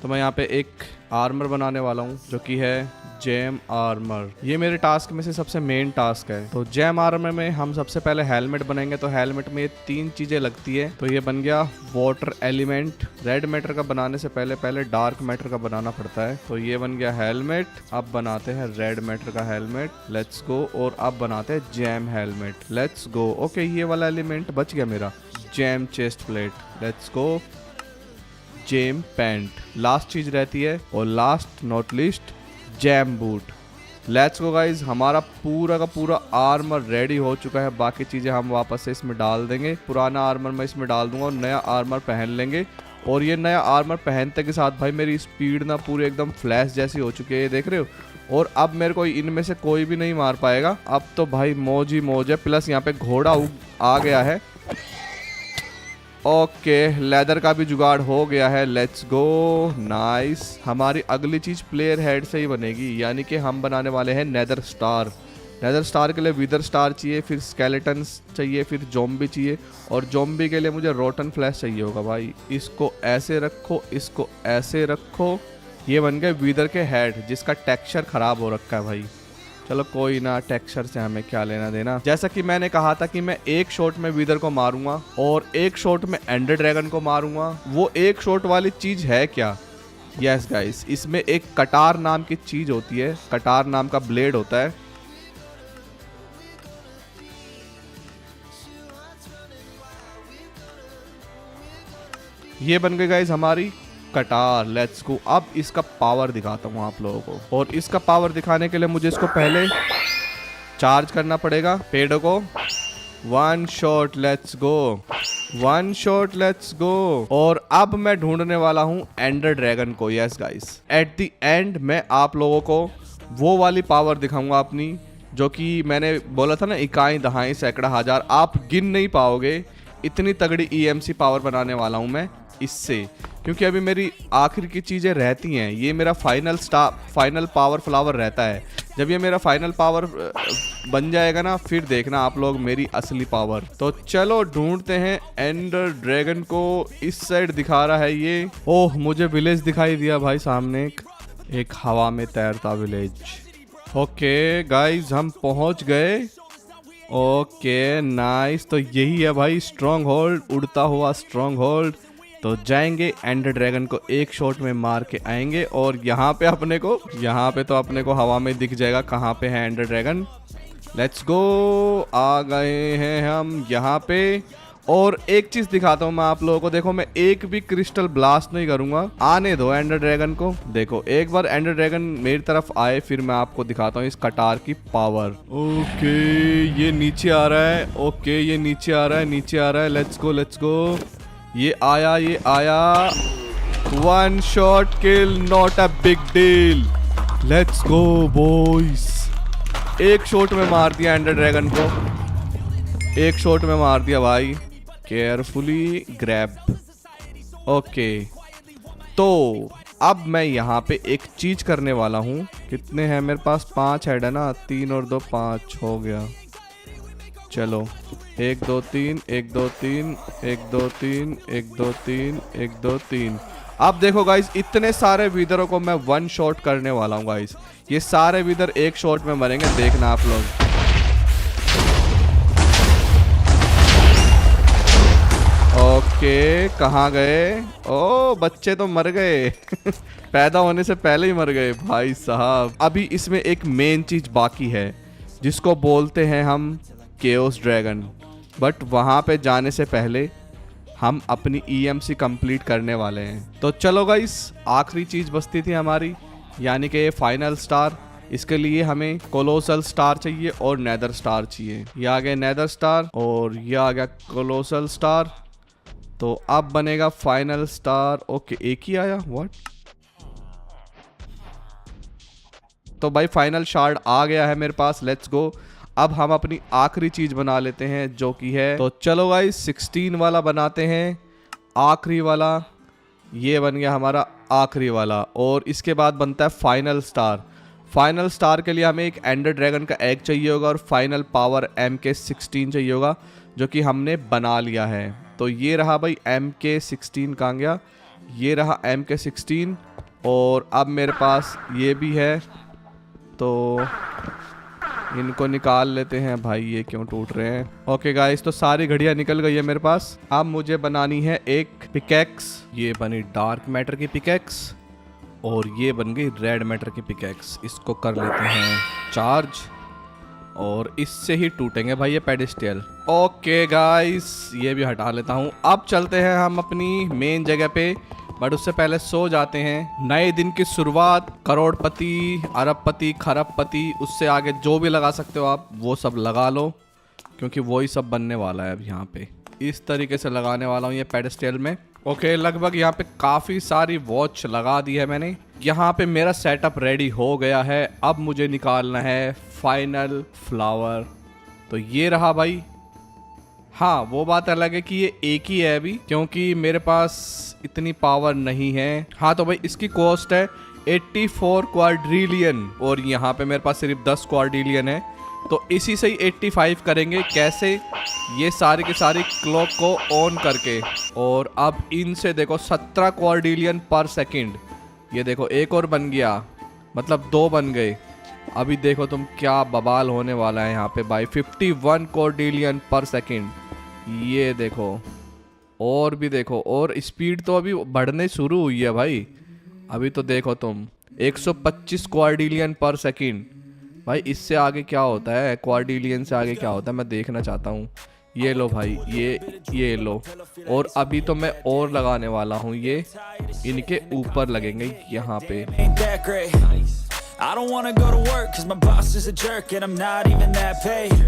तो मैं यहाँ पे एक आर्मर बनाने वाला हूँ जो कि है जेम आर्मर। ये मेरे टास्क में से सबसे मेन टास्क है। तो जेम आर्मर में हम सबसे पहले हेलमेट बनाएंगे। तो हेलमेट में ये 3 चीजें लगती है। तो ये बन गया वाटर एलिमेंट। रेड मैटर का बनाने से पहले डार्क मैटर का बनाना पड़ता है। तो ये बन गया हेलमेट। अब बनाते हैं रेड मैटर का हेलमेट, लेट्स गो। और अब बनाते हैं gem helmet, let's go. Okay, ये वाला एलिमेंट बच गया मेरा। Gem chest plate, let's go. Gem pant last चीज रहती है। और last not least gem boot. Let's go guys, हमारा पूरा का पूरा आर्मर रेडी हो चुका है। बाकी चीजें हम वापस से इसमें डाल देंगे। पुराना आर्मर मैं इसमें डाल दूंगा और नया आर्मर पहन लेंगे। और ये नया आर्मर पहनते के साथ भाई मेरी स्पीड ना पूरी एकदम फ्लैश जैसी हो चुकी है, ये देख रहे हो। और अब मेरे को इनमें से कोई भी नहीं मार पाएगा। अब तो भाई मौज ही मौज है। प्लस यहाँ पे घोड़ा आ गया है। ओके, लेदर का भी जुगाड़ हो गया है, लेट्स गो। नाइस। हमारी अगली चीज प्लेयर हेड से ही बनेगी, यानी कि हम बनाने वाले हैं नेदर स्टार। नेदर स्टार के लिए विदर स्टार चाहिए, फिर स्केलेटन चाहिए, फिर जोम्बी चाहिए। और जोम्बी के लिए मुझे रोटन फ्लैश चाहिए होगा भाई। इसको ऐसे रखो, इसको ऐसे रखो। ये बन गए विदर के हेड, जिसका टेक्सचर खराब हो रखा है भाई। चलो कोई ना, टेक्सचर से हमें क्या लेना देना। जैसा कि मैंने कहा था कि मैं एक शॉट में विदर को मारूंगा और एक शॉट में एंडर ड्रैगन को मारूंगा। वो एक शॉट वाली चीज है क्या? यस गाइस, इसमें एक कटार नाम की चीज होती है। कटार नाम का ब्लेड होता है। ये बन गई गाइस हमारी कटार, लेट्स गो। अब इसका पावर दिखाता हूँ आप लोगों को। और इसका पावर दिखाने के लिए मुझे इसको पहले चार्ज करना पड़ेगा पेड़ों को। 1 shot, let's go. 1 shot, let's go. और अब मैं ढूंढने वाला हूँ एंडर ड्रैगन को। Yes guys, at the end मैं आप लोगों को वो वाली पावर दिखाऊंगा अपनी, जो कि मैंने बोला था ना, इकाई दहाई सैकड़ा हजार, आप गिन नहीं पाओगे। इतनी तगड़ी EMC पावर बनाने वाला हूँ मैं इससे। क्योंकि अभी मेरी आखिर की चीज़ें रहती हैं। ये मेरा फाइनल पावर फ्लावर रहता है। जब ये मेरा फाइनल पावर बन जाएगा ना, फिर देखना आप लोग मेरी असली पावर। तो चलो ढूंढते हैं एंडर ड्रैगन को। इस साइड दिखा रहा है ये। ओह, मुझे विलेज दिखाई दिया भाई सामने, एक हवा में तैरता विलेज। ओके गाइज, हम पहुंच गए। Okay nice. तो यही है भाई स्ट्रॉन्ग होल्ड, उड़ता हुआ स्ट्रॉन्ग होल्ड। तो जाएंगे, एंडर ड्रैगन को एक शॉट में मार के आएंगे। और यहाँ पे तो अपने को हवा में दिख जाएगा कहाँ पे है एंडर ड्रैगन। लेट्स गो, आ गए हैं हम यहाँ पे। और एक चीज दिखाता हूँ मैं आप लोगों को। देखो, मैं एक भी क्रिस्टल ब्लास्ट नहीं करूंगा। आने दो एंडर ड्रैगन को। देखो, एक बार एंडर ड्रैगन मेरी तरफ आए, फिर मैं आपको दिखाता हूँ इस कटार की पावर। ओके, ये नीचे आ रहा है। ओके, ये नीचे आ रहा है, नीचे आ रहा है। Let's go, let's go. ये आया, ये आया। 1 shot kill, not a big deal. Let's go boys. एक शॉट में मार दिया एंडर ड्रैगन को, एक शॉट में मार दिया भाई। Carefully grab. ओके, तो अब मैं यहाँ पे एक चीज करने वाला हूँ। कितने हैं मेरे पास? 5 हेड है ना, 3 और 2 5 हो गया। चलो 1 2 3 1 2 3 1 2 3 1 2 3 1 2 3। अब देखो गाइस, इतने सारे विदरों को मैं 1 शॉट करने वाला हूँ गाइस। ये सारे विदर एक शॉट में मरेंगे, देखना आप लोग। ओके, कहाँ गए? ओ, बच्चे तो मर गए पैदा होने से पहले ही मर गए भाई साहब। अभी इसमें एक मेन चीज बाकी है, जिसको बोलते हैं हम केओस ड्रैगन। बट वहाँ पे जाने से पहले हम अपनी EMC कंप्लीट करने वाले हैं। तो चलो गाइस, आखिरी चीज बचती थी हमारी, यानी कि फाइनल स्टार। इसके लिए हमें कोलोसल स्टार चाहिए और नेदर स्टार चाहिए। ये आ गया नेदर स्टार और ये आ गया कोलोसल स्टार। तो अब बनेगा फाइनल स्टार। ओके, एक ही आया, व्हाट? तो भाई फाइनल शार्ड आ गया है मेरे पास, लेट्स गो। अब हम अपनी आखिरी चीज बना लेते हैं जो कि है, तो चलो गाइस 16 वाला बनाते हैं, आखिरी वाला। ये बन गया हमारा आखिरी वाला और इसके बाद बनता है फाइनल स्टार। फाइनल स्टार के लिए हमें एक एंडर ड्रैगन का एग चाहिए होगा और फाइनल पावर MK16 चाहिए होगा, जो कि हमने बना लिया है। तो ये रहा भाई MK16, कहाँ गया? ये रहा MK16 और अब मेरे पास ये भी है, तो इनको निकाल लेते हैं भाई, ये क्यों टूट रहे हैं। ओके गाइस, तो सारी घड़ियां निकल गई है मेरे पास। अब मुझे बनानी है एक पिकैक्स। ये बनी डार्क मैटर की पिकैक्स और ये बन गई रेड मैटर की पिकैक्स। इसको कर लेते हैं चार्ज और इससे ही टूटेंगे भाई ये पेडिस्टल। ओके गाइस, ये भी हटा लेता हूँ। अब चलते हैं हम अपनी मेन जगह पे, बट उससे पहले सो जाते हैं। नए दिन की शुरुआत, करोड़पति, अरबपति, खरबपति, उससे आगे जो भी लगा सकते हो आप वो सब लगा लो, क्योंकि वही सब बनने वाला है अब यहाँ पे। इस तरीके से लगाने वाला हूँ ये पेडिस्टल में। ओके, लगभग यहाँ पे काफ़ी सारी वॉच लगा दी है मैंने। यहाँ पे मेरा सेटअप रेडी हो गया है। अब मुझे निकालना है फाइनल फ्लावर। तो ये रहा भाई। हाँ, वो बात अलग है कि ये एक ही है अभी, क्योंकि मेरे पास इतनी पावर नहीं है। हाँ, तो भाई इसकी कॉस्ट है 84 क्वाड्रिलियन और यहाँ पे मेरे पास सिर्फ 10 क्वाड्रिलियन है। तो इसी से ही 85 करेंगे। कैसे? ये सारी की सारी क्लॉक को ऑन करके। और अब इनसे देखो 17 क्वाड्रिलियन पर सेकंड। ये देखो एक और बन गया, मतलब 2 बन गए। अभी देखो तुम क्या बवाल होने वाला है यहाँ पे भाई। 51 क्वाड्रिलियन पर सेकंड। ये देखो, और भी देखो, और स्पीड तो अभी बढ़ने शुरू हुई है भाई। अभी तो देखो तुम 125 क्वाड्रिलियन पर सेकंड। भाई इससे आगे क्या होता है, क्वाड्रिलियन से आगे क्या होता है मैं देखना चाहता हूँ। ये लो भाई, ये लो। और अभी तो मैं और लगाने वाला हूँ, ये इनके ऊपर लगेंगे यहाँ पे। I don't wanna go to work cause my boss is a jerk and I'm not even that paid.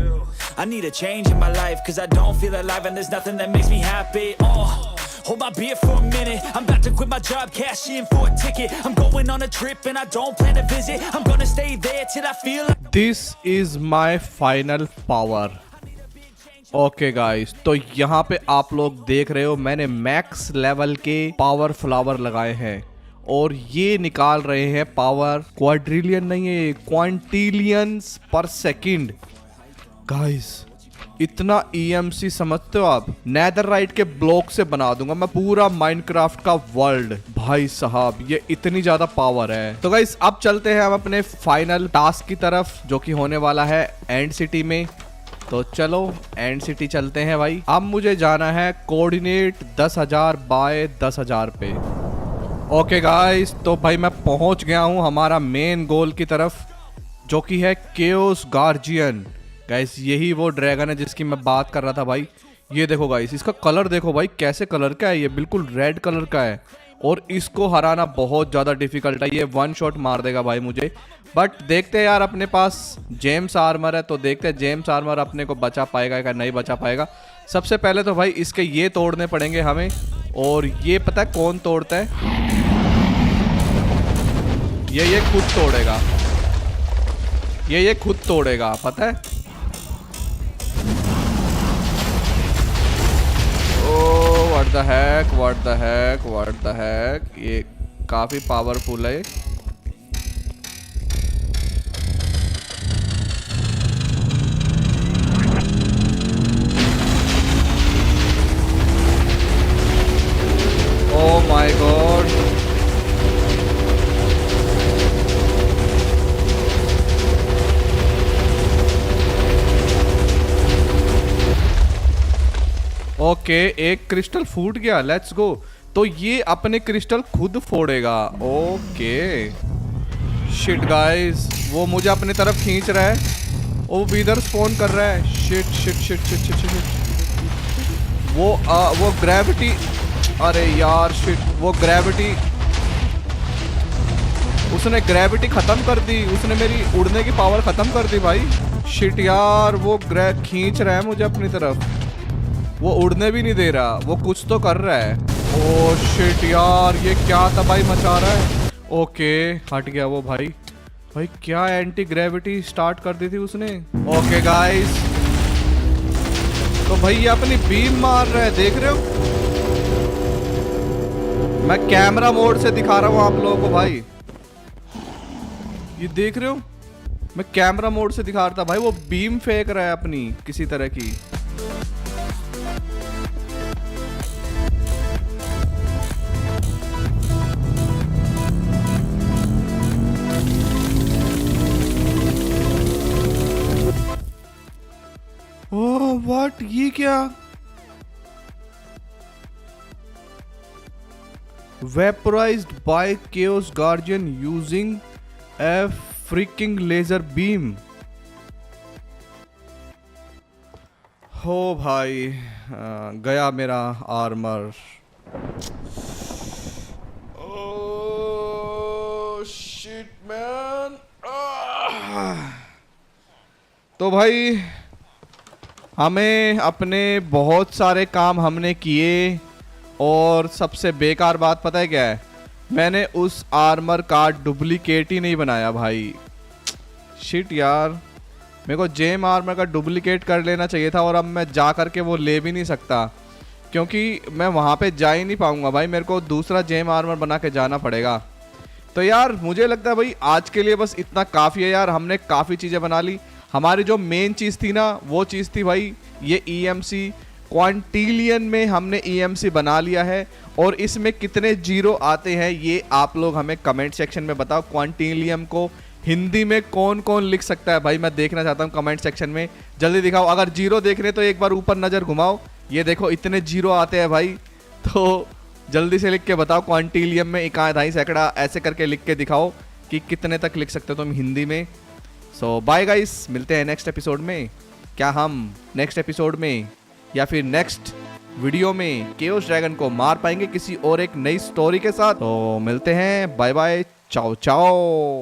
I need a change in my life cause I don't feel alive and there's nothing that makes me happy. Hold my beer for a minute. I'm about to quit my job, cash in for a ticket. I'm going on a trip and I don't plan to visit. I'm gonna stay there till I feel like This is my final power. Okay guys, तो यहाँ पे आप लोग देख रहे हो मैंने max level के पावर फ्लावर लगाए हैं और ये निकाल रहे हैं पावर। क्वाड्रिलियन नहीं है, क्वांटिलियंस पर सेकंड। गाइस इतना EMC समझते हो आप? नेदरराइट के ब्लॉक से बना दूंगा मैं पूरा माइनक्राफ्ट का वर्ल्ड। भाई साहब ये इतनी ज्यादा पावर है। तो गाइस अब चलते हैं हम अपने फाइनल टास्क की तरफ, जो कि होने वाला है एंड सिटी में। तो चलो एंड सिटी चलते हैं भाई। अब मुझे जाना है कोऑर्डिनेट 10,000 बाय 10,000 पे। ओके गाइस, तो भाई मैं पहुंच गया हूं हमारा मेन गोल की तरफ, जो कि है केओस गार्जियन। गाइस यही वो ड्रैगन है जिसकी मैं बात कर रहा था भाई। ये देखो गाइस, इसका कलर देखो भाई कैसे कलर का है। ये बिल्कुल रेड कलर का है और इसको हराना बहुत ज़्यादा डिफिकल्ट है। ये 1 शॉट मार देगा भाई मुझे। बट देखते हैं यार, अपने पास जेम्स आर्मर है, तो देखते हैं जेम्स आर्मर अपने को बचा पाएगा या नहीं बचा पाएगा। सबसे पहले तो भाई इसके ये तोड़ने पड़ेंगे हमें, और ये पता है कौन तोड़ता है? ये खुद तोड़ेगा। ये खुद तोड़ेगा, पता है? Oh what the hack, what the hack, what the hack. ये काफी पावरफुल है। ओह माय गॉड, ओके एक क्रिस्टल फूट गया, लेट्स गो। तो ये अपने क्रिस्टल खुद फोड़ेगा। ओके शिट गाइस, वो मुझे अपनी तरफ खींच रहा है, वो इधर स्पॉन कर रहा है। Shit shit shit shit shit shit. वो ग्रेविटी, अरे यार शिट, वो ग्रेविटी उसने ग्रेविटी खत्म कर दी, उसने मेरी उड़ने की पावर खत्म कर दी भाई। शिट यार, वो खींच रहा है मुझे अपनी तरफ, वो उड़ने भी नहीं दे रहा, वो कुछ तो कर रहा है। ओ शिट यार, ये क्या तबाही मचा रहा है। ओके हट गया वो भाई। भाई क्या एंटी ग्रेविटी स्टार्ट कर दी थी उसने। ओके गाइस, तो भाई ये अपनी बीम मार रहा है, देख रहे हो। मैं कैमरा मोड से दिखा रहा हूं आप लोगों को भाई, ये देख रहे हो, मैं कैमरा मोड से दिखा रहा था भाई। वो बीम फेंक रहा है अपनी किसी तरह की। ओह व्हाट, ये क्या। Vaporised by chaos guardian using a freaking laser beam. हो भाई, गया मेरा आर्मर। Oh shit man. तो भाई हमें अपने बहुत सारे काम हमने किए, और सबसे बेकार बात पता है क्या है, मैंने उस आर्मर का डुप्लीकेट ही नहीं बनाया भाई। शिट यार, मेरे को जेम आर्मर का डुप्लीकेट कर लेना चाहिए था, और अब मैं जा करके वो ले भी नहीं सकता, क्योंकि मैं वहाँ पे जा ही नहीं पाऊँगा भाई। मेरे को दूसरा जेम आर्मर बना के जाना पड़ेगा। तो यार मुझे लगता है भाई आज के लिए बस इतना काफ़ी है यार, हमने काफ़ी चीज़ें बना ली। हमारी जो मेन चीज़ थी ना, वो चीज़ थी भाई ये EMC क्वांटिलियन में हमने EMC बना लिया है, और इसमें कितने जीरो आते हैं ये आप लोग हमें कमेंट सेक्शन में बताओ। क्वांटिलियम को हिंदी में कौन कौन लिख सकता है भाई, मैं देखना चाहता हूँ कमेंट सेक्शन में, जल्दी दिखाओ। अगर जीरो देख रहे तो एक बार ऊपर नज़र घुमाओ, ये देखो इतने जीरो आते हैं भाई। तो जल्दी से लिख के बताओ क्वांटिलियम में इकाई दहाई सैकड़ा ऐसे करके लिख के दिखाओ कि कितने तक लिख सकते हो तुम हिंदी में। सो बाय गाइस, मिलते हैं नेक्स्ट एपिसोड में। क्या हम नेक्स्ट एपिसोड में या फिर नेक्स्ट वीडियो में केओस ड्रैगन को मार पाएंगे किसी और एक नई स्टोरी के साथ? तो मिलते हैं, बाय बाय, चाओ चाओ।